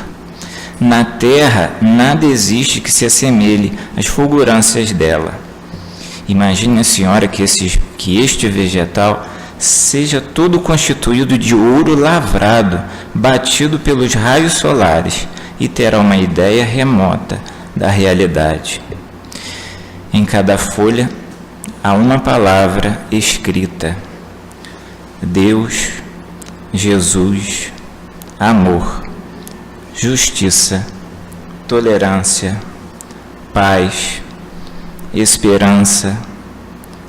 Na terra, nada existe que se assemelhe às fulgurâncias dela. Imagine a senhora que este vegetal seja todo constituído de ouro lavrado, batido pelos raios solares, e terá uma ideia remota da realidade. Em cada folha há uma palavra escrita: Deus, Jesus, amor, justiça, tolerância, paz, esperança,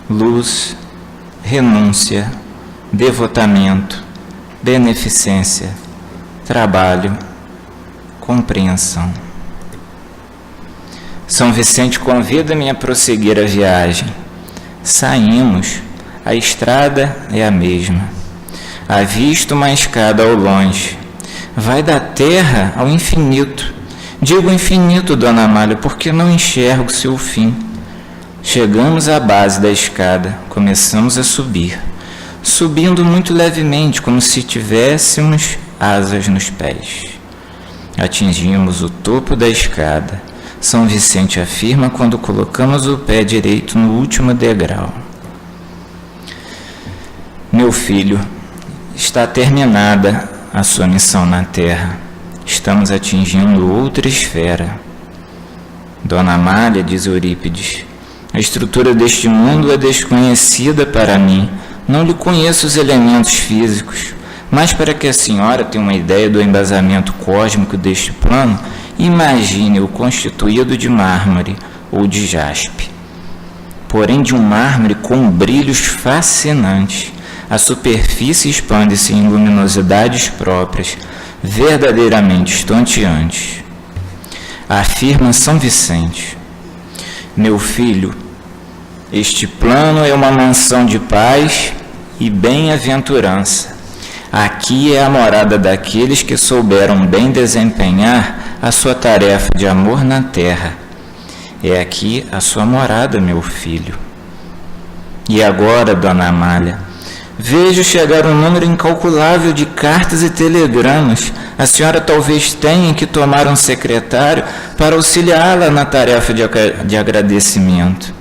luz, renúncia, devotamento, beneficência, trabalho, compreensão. São Vicente convida-me a prosseguir a viagem. Saímos, a estrada é a mesma. Avisto uma escada ao longe. Vai da terra ao infinito. Digo infinito, Dona Amália, porque não enxergo seu fim. Chegamos à base da escada, começamos a subir. Subindo muito levemente, como se tivéssemos asas nos pés. Atingimos o topo da escada. São Vicente afirma quando colocamos o pé direito no último degrau: meu filho, está terminada a sua missão na terra. Estamos atingindo outra esfera. Dona Amália, diz Eurípides, a estrutura deste mundo é desconhecida para mim. Não lhe conheço os elementos físicos, mas para que a senhora tenha uma ideia do embasamento cósmico deste plano, imagine-o constituído de mármore ou de jaspe. Porém, de um mármore com brilhos fascinantes. A superfície expande-se em luminosidades próprias, verdadeiramente estonteantes. Afirma São Vicente: meu filho, este plano é uma mansão de paz e bem-aventurança. Aqui é a morada daqueles que souberam bem desempenhar a sua tarefa de amor na terra. É aqui a sua morada, meu filho. E agora, dona Amália, vejo chegar um número incalculável de cartas e telegramas. A senhora talvez tenha que tomar um secretário para auxiliá-la na tarefa de agradecimento.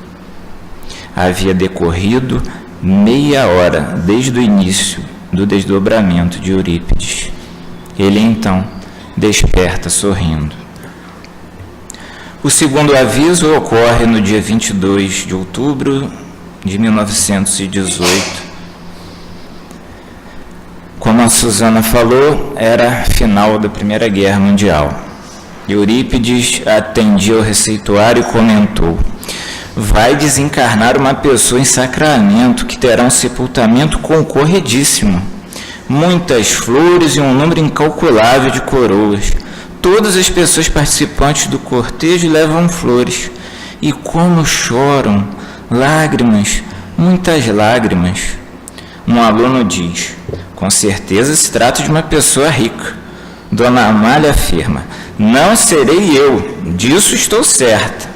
Havia decorrido meia hora desde o início do desdobramento de Eurípides. Ele então desperta sorrindo. O segundo aviso ocorre no dia 22 de outubro de 1918. Como a Susana falou, era final da Primeira Guerra Mundial. Eurípides atendia ao receituário e comentou: vai desencarnar uma pessoa em sacramento que terá um sepultamento concorridíssimo. Muitas flores e um número incalculável de coroas. Todas as pessoas participantes do cortejo levam flores. E como choram, lágrimas, muitas lágrimas. Um aluno diz: com certeza se trata de uma pessoa rica. Dona Amália afirma: não serei eu, disso estou certa.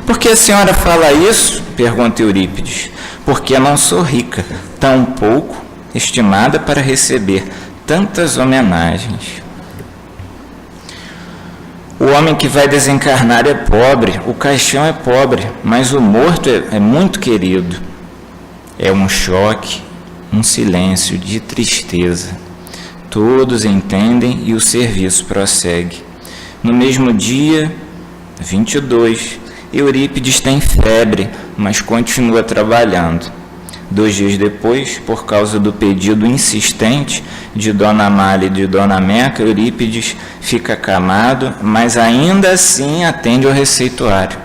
Por que a senhora fala isso? Pergunta Eurípides. Porque não sou rica, tampouco estimada para receber tantas homenagens. O homem que vai desencarnar é pobre, o caixão é pobre, mas o morto é muito querido. É um choque, um silêncio de tristeza. Todos entendem e o serviço prossegue. No mesmo dia, 22, Eurípides tem febre, mas continua trabalhando. 2 dias depois, por causa do pedido insistente de Dona Amália e de Dona Meca, Eurípides fica acamado, mas ainda assim atende ao receituário.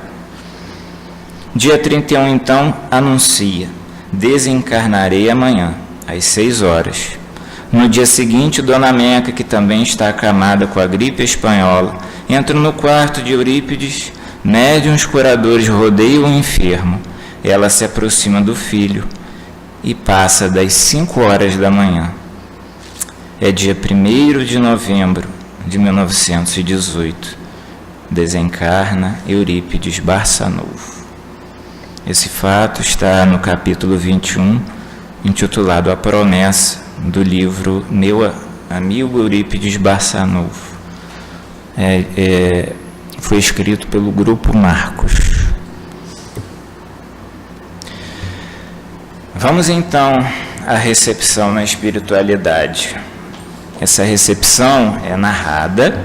Dia 31, então, anuncia: desencarnarei amanhã, às 6 horas. No dia seguinte, Dona Meca, que também está acamada com a gripe espanhola, entra no quarto de Eurípides. Médiuns curadores rodeiam o enfermo. Ela se aproxima do filho e passa das 5 horas da manhã. É dia 1º de novembro de 1918. Desencarna Eurípides Barçanufo. Esse fato está no capítulo 21, intitulado A Promessa, do livro Meu Amigo Eurípides Barçanufo. Foi escrito pelo Grupo Marcos. Vamos então à recepção na espiritualidade. Essa recepção é narrada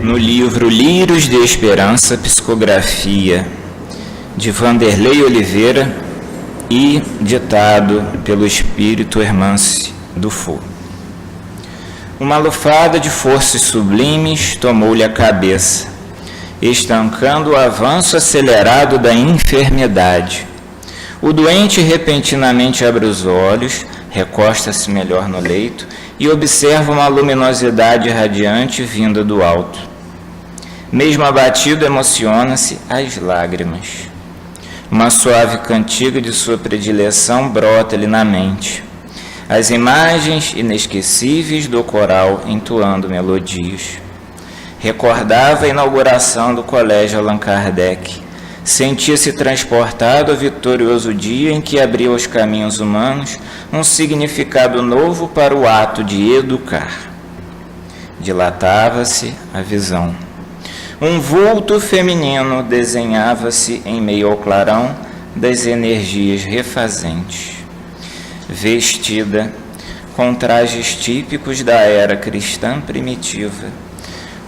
no livro Lírios de Esperança, psicografia de Vanderlei Oliveira e ditado pelo espírito Hermance Dufour. Uma lufada de forças sublimes tomou-lhe a cabeça, estancando o avanço acelerado da enfermidade. O doente repentinamente abre os olhos, recosta-se melhor no leito e observa uma luminosidade radiante vinda do alto. Mesmo abatido, emociona-se às lágrimas. Uma suave cantiga de sua predileção brota-lhe na mente. As imagens inesquecíveis do coral entoando melodias. Recordava a inauguração do Colégio Allan Kardec. Sentia-se transportado ao vitorioso dia em que abriu aos caminhos humanos um significado novo para o ato de educar. Dilatava-se a visão. Um vulto feminino desenhava-se em meio ao clarão das energias refazentes. Vestida com trajes típicos da era cristã primitiva,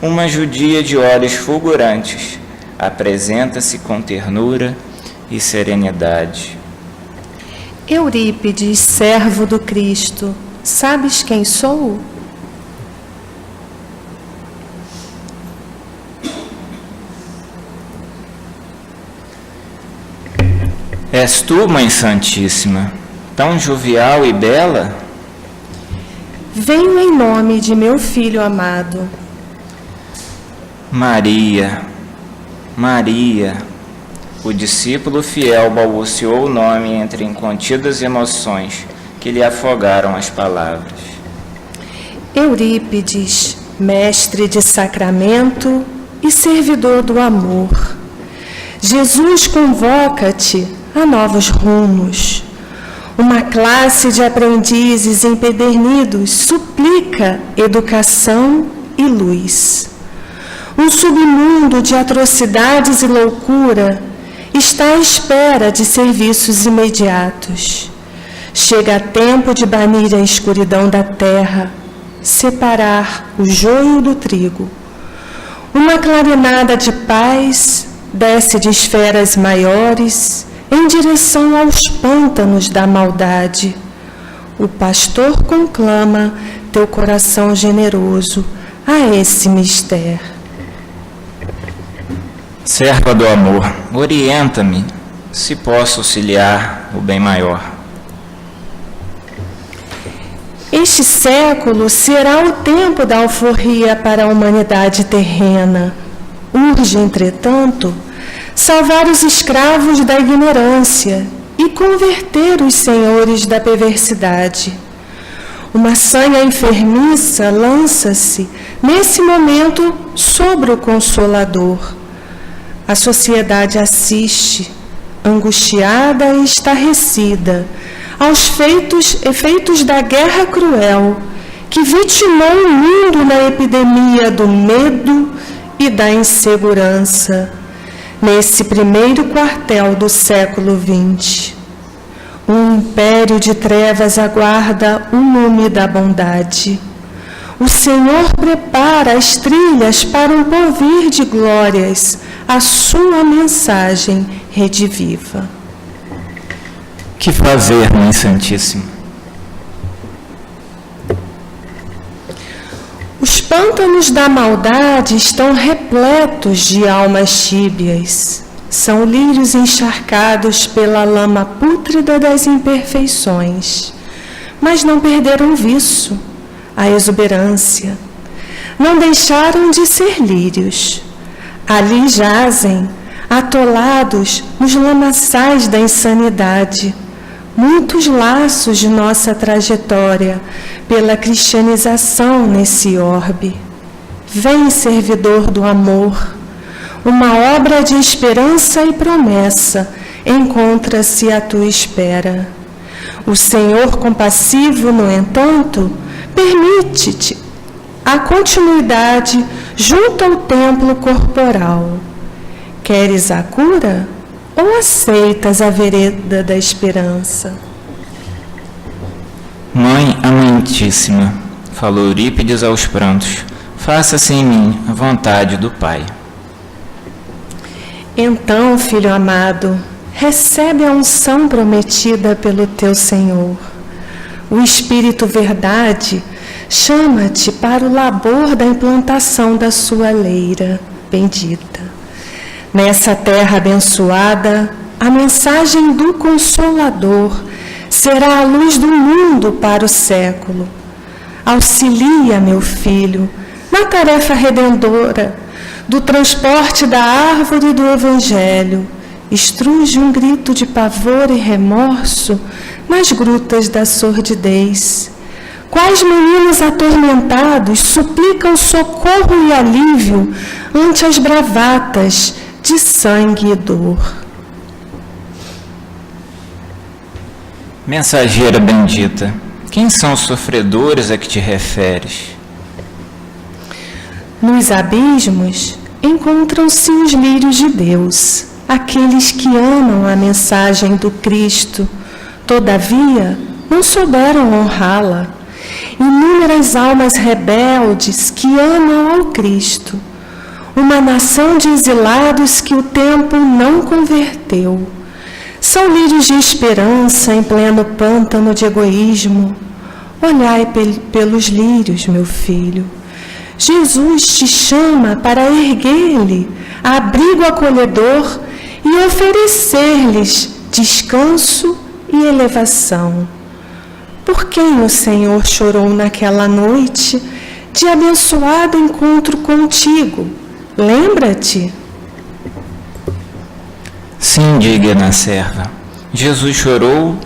uma judia de olhos fulgurantes apresenta-se com ternura e serenidade. Eurípides, servo do Cristo, sabes quem sou? És tu, Mãe Santíssima, tão jovial e bela? Venho em nome de meu filho amado. Maria, Maria. O discípulo fiel balbuciou o nome entre incontidas emoções que lhe afogaram as palavras. Eurípides, mestre de sacramento e servidor do amor. Jesus convoca-te a novos rumos. Uma classe de aprendizes empedernidos suplica educação e luz. Um submundo de atrocidades e loucura está à espera de serviços imediatos. Chega tempo de banir a escuridão da terra, separar o joio do trigo. Uma clarinada de paz desce de esferas maiores em direção aos pântanos da maldade. O pastor conclama teu coração generoso a esse mistério. Serva do amor, orienta-me, se posso auxiliar o bem maior. Este século será o tempo da alforria para a humanidade terrena. Urge, entretanto, salvar os escravos da ignorância e converter os senhores da perversidade. Uma sanha enfermiça lança-se, nesse momento, sobre o Consolador. A sociedade assiste, angustiada e estarrecida, aos efeitos da guerra cruel, que vitimou o mundo na epidemia do medo e da insegurança. Nesse primeiro quartel do século XX, um império de trevas aguarda o nome da bondade. O Senhor prepara as trilhas para um porvir de glórias, a sua mensagem rediviva. Que fazer, Mãe Santíssima? Os pântanos da maldade estão repletos de almas tíbias. São lírios encharcados pela lama pútrida das imperfeições. Mas não perderam o viço, a exuberância. Não deixaram de ser lírios. Ali jazem, atolados nos lamaçais da insanidade, muitos laços de nossa trajetória pela cristianização nesse orbe. Vem, servidor do amor, uma obra de esperança e promessa encontra-se à tua espera. O Senhor compassivo, no entanto, permite-te a continuidade junto ao templo corporal. Queres a cura ou aceitas a vereda da esperança? Mãe amantíssima, falou Eurípides aos prantos, faça-se em mim a vontade do Pai. Então, filho amado, recebe a unção prometida pelo teu Senhor. O Espírito Verdade chama-te para o labor da implantação da sua leira bendita. Nessa terra abençoada, a mensagem do Consolador será a luz do mundo para o século. Auxilia, meu filho, na tarefa redentora do transporte da árvore do Evangelho. Estruge um grito de pavor e remorso nas grutas da sordidez. Quais meninos atormentados suplicam socorro e alívio ante as bravatas de sangue e dor. Mensageira bendita, quem são os sofredores a que te referes? Nos abismos encontram-se os lírios de Deus, aqueles que amam a mensagem do Cristo, todavia não souberam honrá-la. Inúmeras almas rebeldes que amam ao Cristo, uma nação de exilados que o tempo não converteu. São lírios de esperança em pleno pântano de egoísmo. Olhai pelos lírios, meu filho. Jesus te chama para erguer-lhe abrigo acolhedor e oferecer-lhes descanso e elevação. Por quem o Senhor chorou naquela noite de abençoado encontro contigo? Lembra-te? Sim, digna serva. Jesus chorou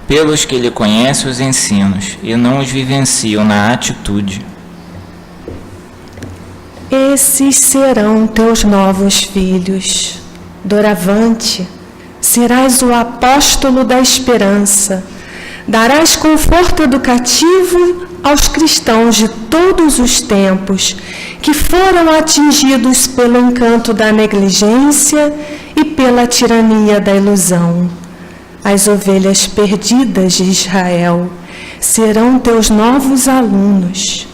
pelos que lhe conhecem os ensinos e não os vivenciam na atitude. Esses serão teus novos filhos. Doravante, serás o apóstolo da esperança. Darás conforto educativo aos cristãos de todos os tempos que foram atingidos pelo encanto da negligência e pela tirania da ilusão. As ovelhas perdidas de Israel serão teus novos alunos.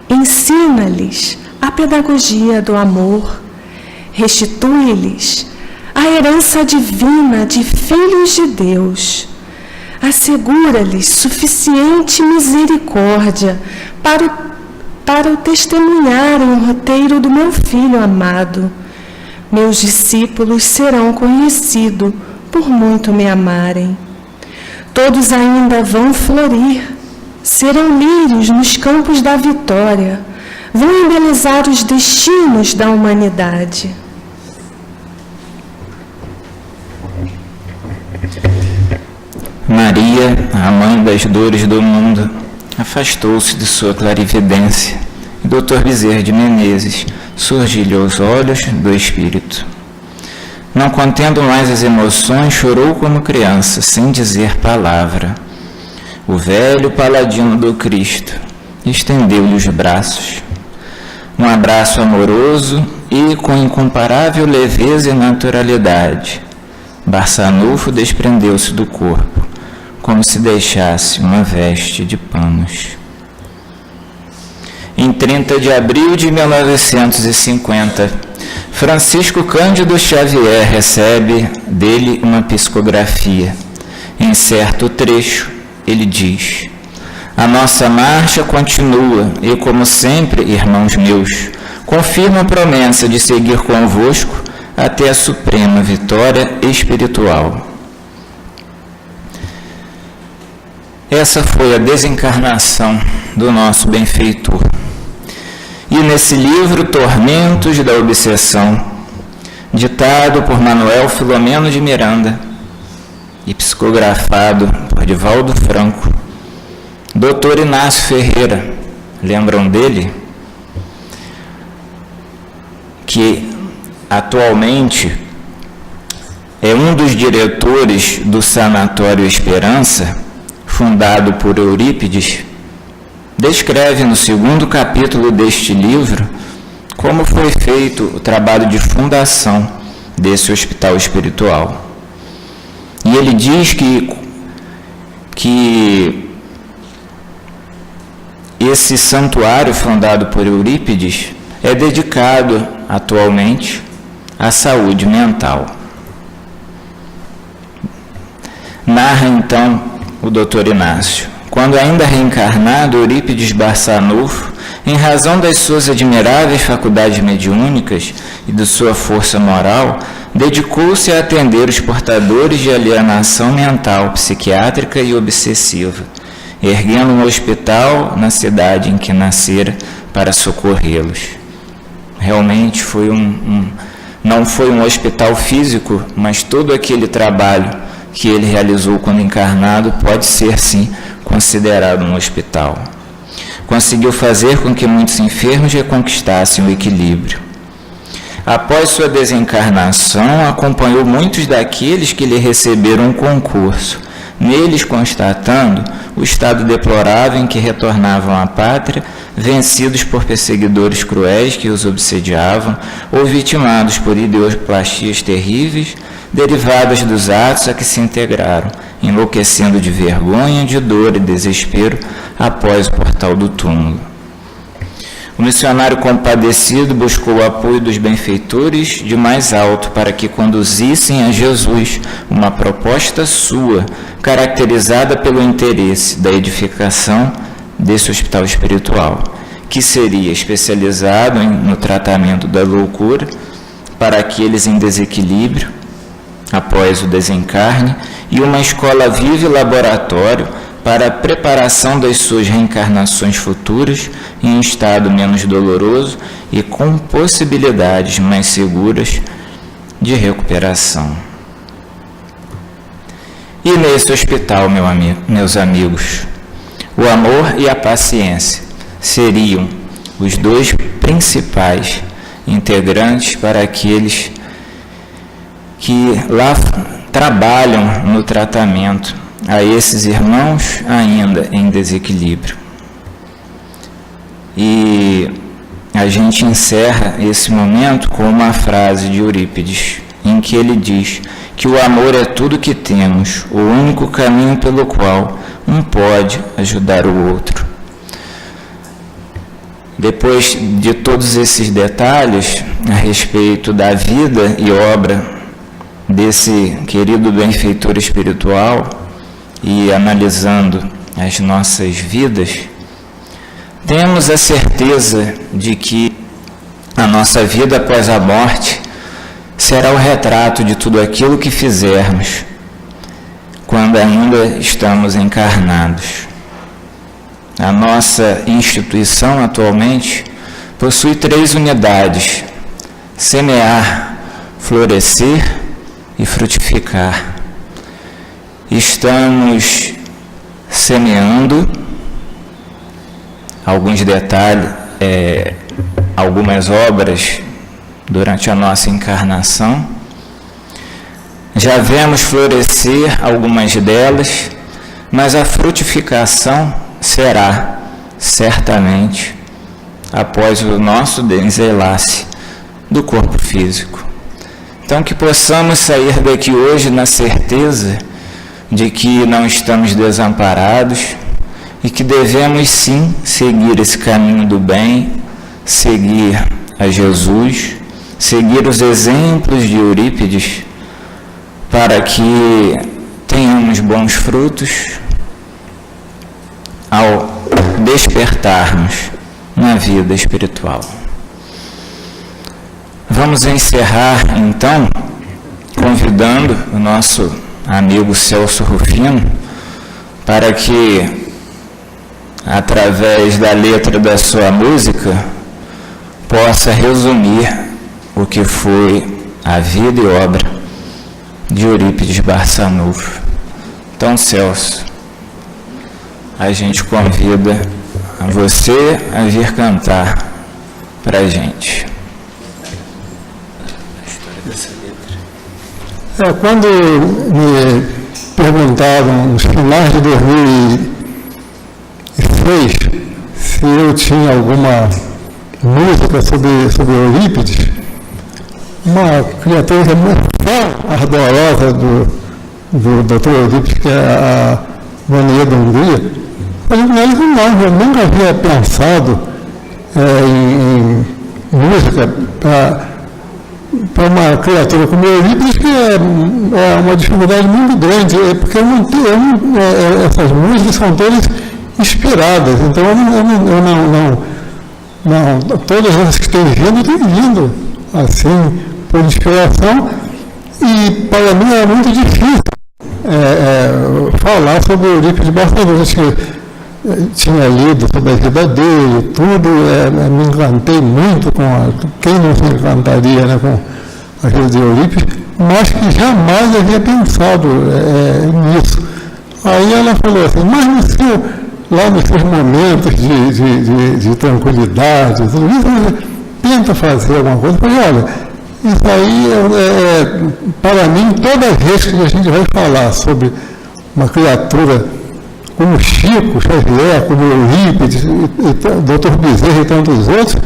Ensina-lhes a pedagogia do amor. Restitui-lhes a herança divina de filhos de Deus. Assegura-lhes suficiente misericórdia para o testemunharem o roteiro do meu Filho amado. Meus discípulos serão conhecidos por muito me amarem. Todos ainda vão florir, serão lírios nos campos da vitória, vão embelezar os destinos da humanidade. Maria, a mãe das dores do mundo, afastou-se de sua clarividência e Dr. Bezerra de Menezes surgiu aos olhos do Espírito. Não contendo mais as emoções, chorou como criança, sem dizer palavra. O velho paladino do Cristo estendeu-lhe os braços. Um abraço amoroso e com incomparável leveza e naturalidade. Barçanufo desprendeu-se do corpo, como se deixasse uma veste de panos. Em 30 de abril de 1950, Francisco Cândido Xavier recebe dele uma psicografia. Em certo trecho, ele diz: a nossa marcha continua e, como sempre, irmãos meus, confirmo a promessa de seguir convosco até a suprema vitória espiritual. Essa foi a desencarnação do nosso benfeitor. E nesse livro, Tormentos da Obsessão, ditado por Manuel Filomeno de Miranda e psicografado por Divaldo Franco, Dr. Inácio Ferreira, lembram dele? Que atualmente é um dos diretores do Sanatório Esperança, fundado por Eurípides, descreve no 2º capítulo deste livro como foi feito o trabalho de fundação desse hospital espiritual. E ele diz que esse santuário fundado por Eurípides é dedicado atualmente à saúde mental. Narra então o Dr. Inácio: quando ainda reencarnado, Eurípides Barçanufo, em razão das suas admiráveis faculdades mediúnicas e de sua força moral, dedicou-se a atender os portadores de alienação mental, psiquiátrica e obsessiva, erguendo um hospital na cidade em que nascera para socorrê-los. Realmente não foi um hospital físico, mas todo aquele trabalho que ele realizou quando encarnado pode ser, sim, considerado um hospital. Conseguiu fazer com que muitos enfermos reconquistassem o equilíbrio. Após sua desencarnação, acompanhou muitos daqueles que lhe receberam um concurso, neles constatando o estado deplorável em que retornavam à pátria, vencidos por perseguidores cruéis que os obsediavam ou vitimados por ideoplastias terríveis, derivadas dos atos a que se integraram, enlouquecendo de vergonha, de dor e desespero após o portal do túmulo. O missionário compadecido buscou o apoio dos benfeitores de mais alto para que conduzissem a Jesus uma proposta sua, caracterizada pelo interesse da edificação desse hospital espiritual, que seria especializado no tratamento da loucura para aqueles em desequilíbrio após o desencarne, e uma escola viva e laboratório para a preparação das suas reencarnações futuras em um estado menos doloroso e com possibilidades mais seguras de recuperação. E nesse hospital, meus amigos, o amor e a paciência seriam os dois principais integrantes para aqueles que lá trabalham no tratamento a esses irmãos ainda em desequilíbrio. E a gente encerra esse momento com uma frase de Eurípides, em que ele diz que o amor é tudo que temos, o único caminho pelo qual um pode ajudar o outro. Depois de todos esses detalhes a respeito da vida e obra desse querido benfeitor espiritual e analisando as nossas vidas, temos a certeza de que a nossa vida após a morte será o retrato de tudo aquilo que fizermos quando ainda estamos encarnados. A nossa instituição atualmente possui 3 unidades: semear, florescer e frutificar. Estamos semeando, alguns detalhes, algumas obras durante a nossa encarnação. Já vemos florescer algumas delas, mas a frutificação será, certamente, após o nosso desenlace do corpo físico. Então, que possamos sair daqui hoje na certeza de que não estamos desamparados e que devemos sim seguir esse caminho do bem, seguir a Jesus, seguir os exemplos de Eurípides, para que tenhamos bons frutos ao despertarmos na vida espiritual. Vamos encerrar, então, convidando o nosso amigo Celso Rufino para que, através da letra da sua música, possa resumir o que foi a vida e obra de Eurípides Barçanufo. Então, Celso, a gente convida você a vir cantar para a gente. Quando me perguntaram nos finais de 2006 se eu tinha alguma música sobre Eurípides, uma criatura muito ardorosa do Dr. Eurípides, que é a Vania da Hungria, eu nunca havia pensado em música para uma criatura como Eurípides, que é uma dificuldade muito grande, porque essas músicas são todas inspiradas, então todas as que têm vindo assim, por inspiração, e para mim é muito difícil falar sobre Eurípides Barçanufo. Tinha lido sobre a vida dele, tudo, me encantei muito quem não se encantaria, né, com a vida de Eurípides, mas que jamais havia pensado nisso. Aí ela falou assim, mas lá nos seus momentos de tranquilidade, tudo isso, tenta fazer alguma coisa. Eu falei, olha, isso aí para mim, toda vez que a gente vai falar sobre uma criatura como Chico Xavier, como Eurípides, Dr. Bezerra e tantos outros,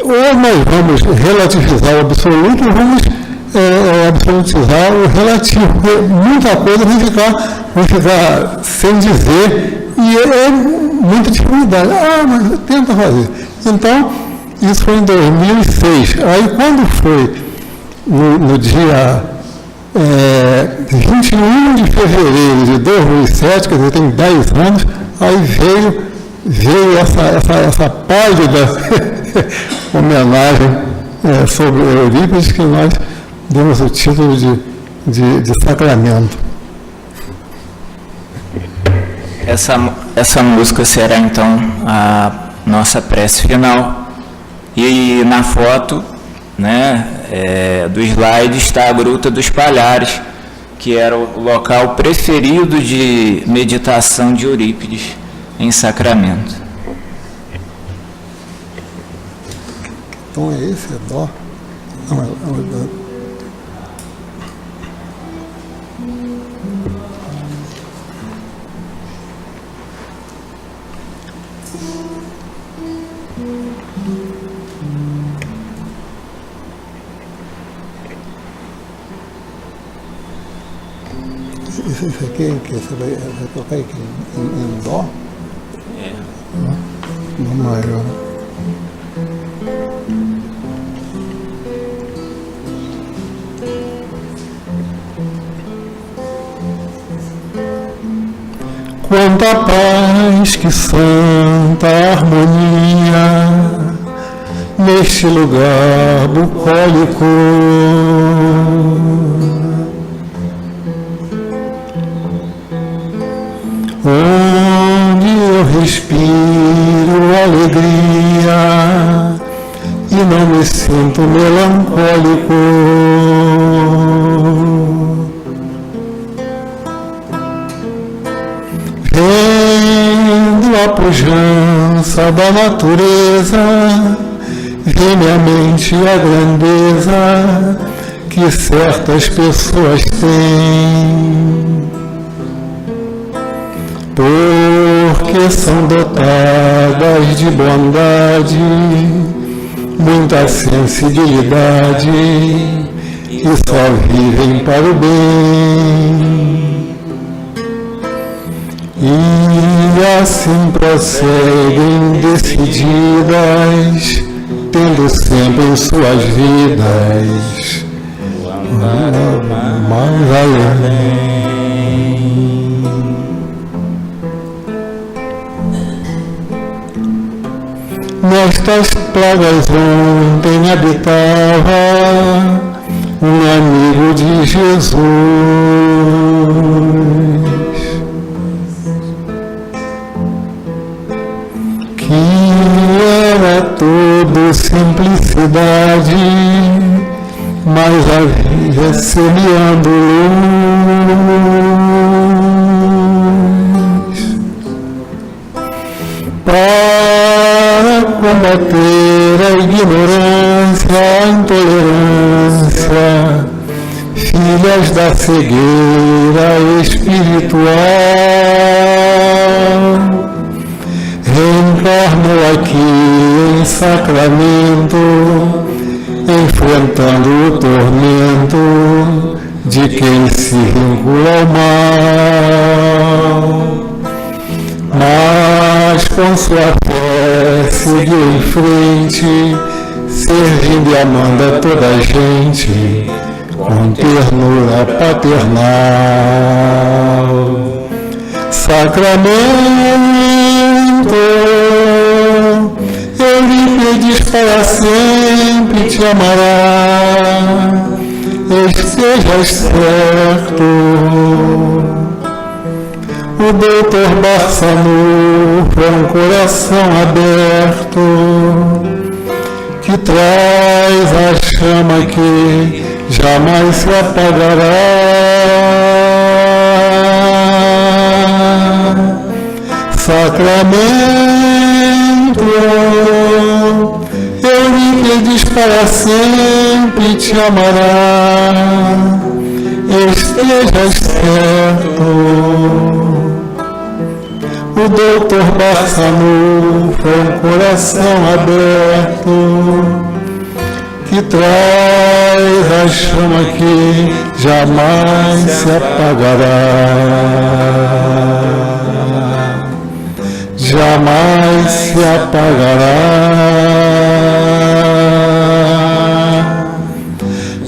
ou nós vamos relativizar o absoluto, ou vamos absolutizar o relativo, porque muita coisa vai ficar sem dizer, e é muita dificuldade. Mas tenta fazer. Então, isso foi em 2006. Aí, quando foi no dia 21 de fevereiro de 2007, quer dizer, tem 10 anos, aí veio essa pálida homenagem sobre Eurípides, que nós demos o título de Sacramento. Essa música será então a nossa prece final, e na foto, né, do slide está a Gruta dos Palhares, que era o local preferido de meditação de Eurípides em Sacramento. Então esse é Dó. Não, Isso aqui, que você vai tocar aqui em dó? É. Dó maior. Quanta paz, que santa harmonia neste lugar bucólico. Onde eu respiro alegria e não me sinto melancólico. Vendo a pujança da natureza, vem minha mente a grandeza que certas pessoas têm, porque são dotadas de bondade, muita sensibilidade e só vivem para o bem. E assim prosseguem decididas, tendo sempre em suas vidas mais além. Nestas plagas ontem habitava um amigo de Jesus, que era todo simplicidade, mas havia semeando luz para combater a ignorância, a intolerância, filhas da cegueira espiritual. Reencarnou aqui em sacramento, enfrentando o tormento de quem se vincula ao mal. Mas com sua fé seguiu em frente, servindo e amando a toda a gente com ternura paternal. Sacramento, Eurípides para sempre te amará, estejas certo. O doutor Barçanufo é um coração aberto que traz a chama que jamais se apagará. Sacramento, Eurípides para sempre te amará, estejas certo. O doutor Barçanufo é um coração aberto que traz a chama que jamais se apagará. Jamais se apagará.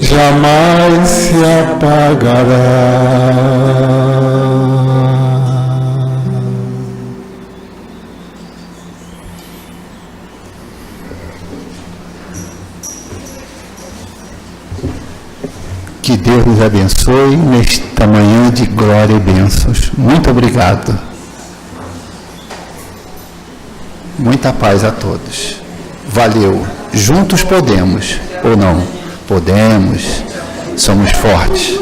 Jamais se apagará. Que Deus nos abençoe nesta manhã de glória e bênçãos. Muito obrigado. Muita paz a todos. Valeu. Juntos podemos, ou não? Podemos. Somos fortes.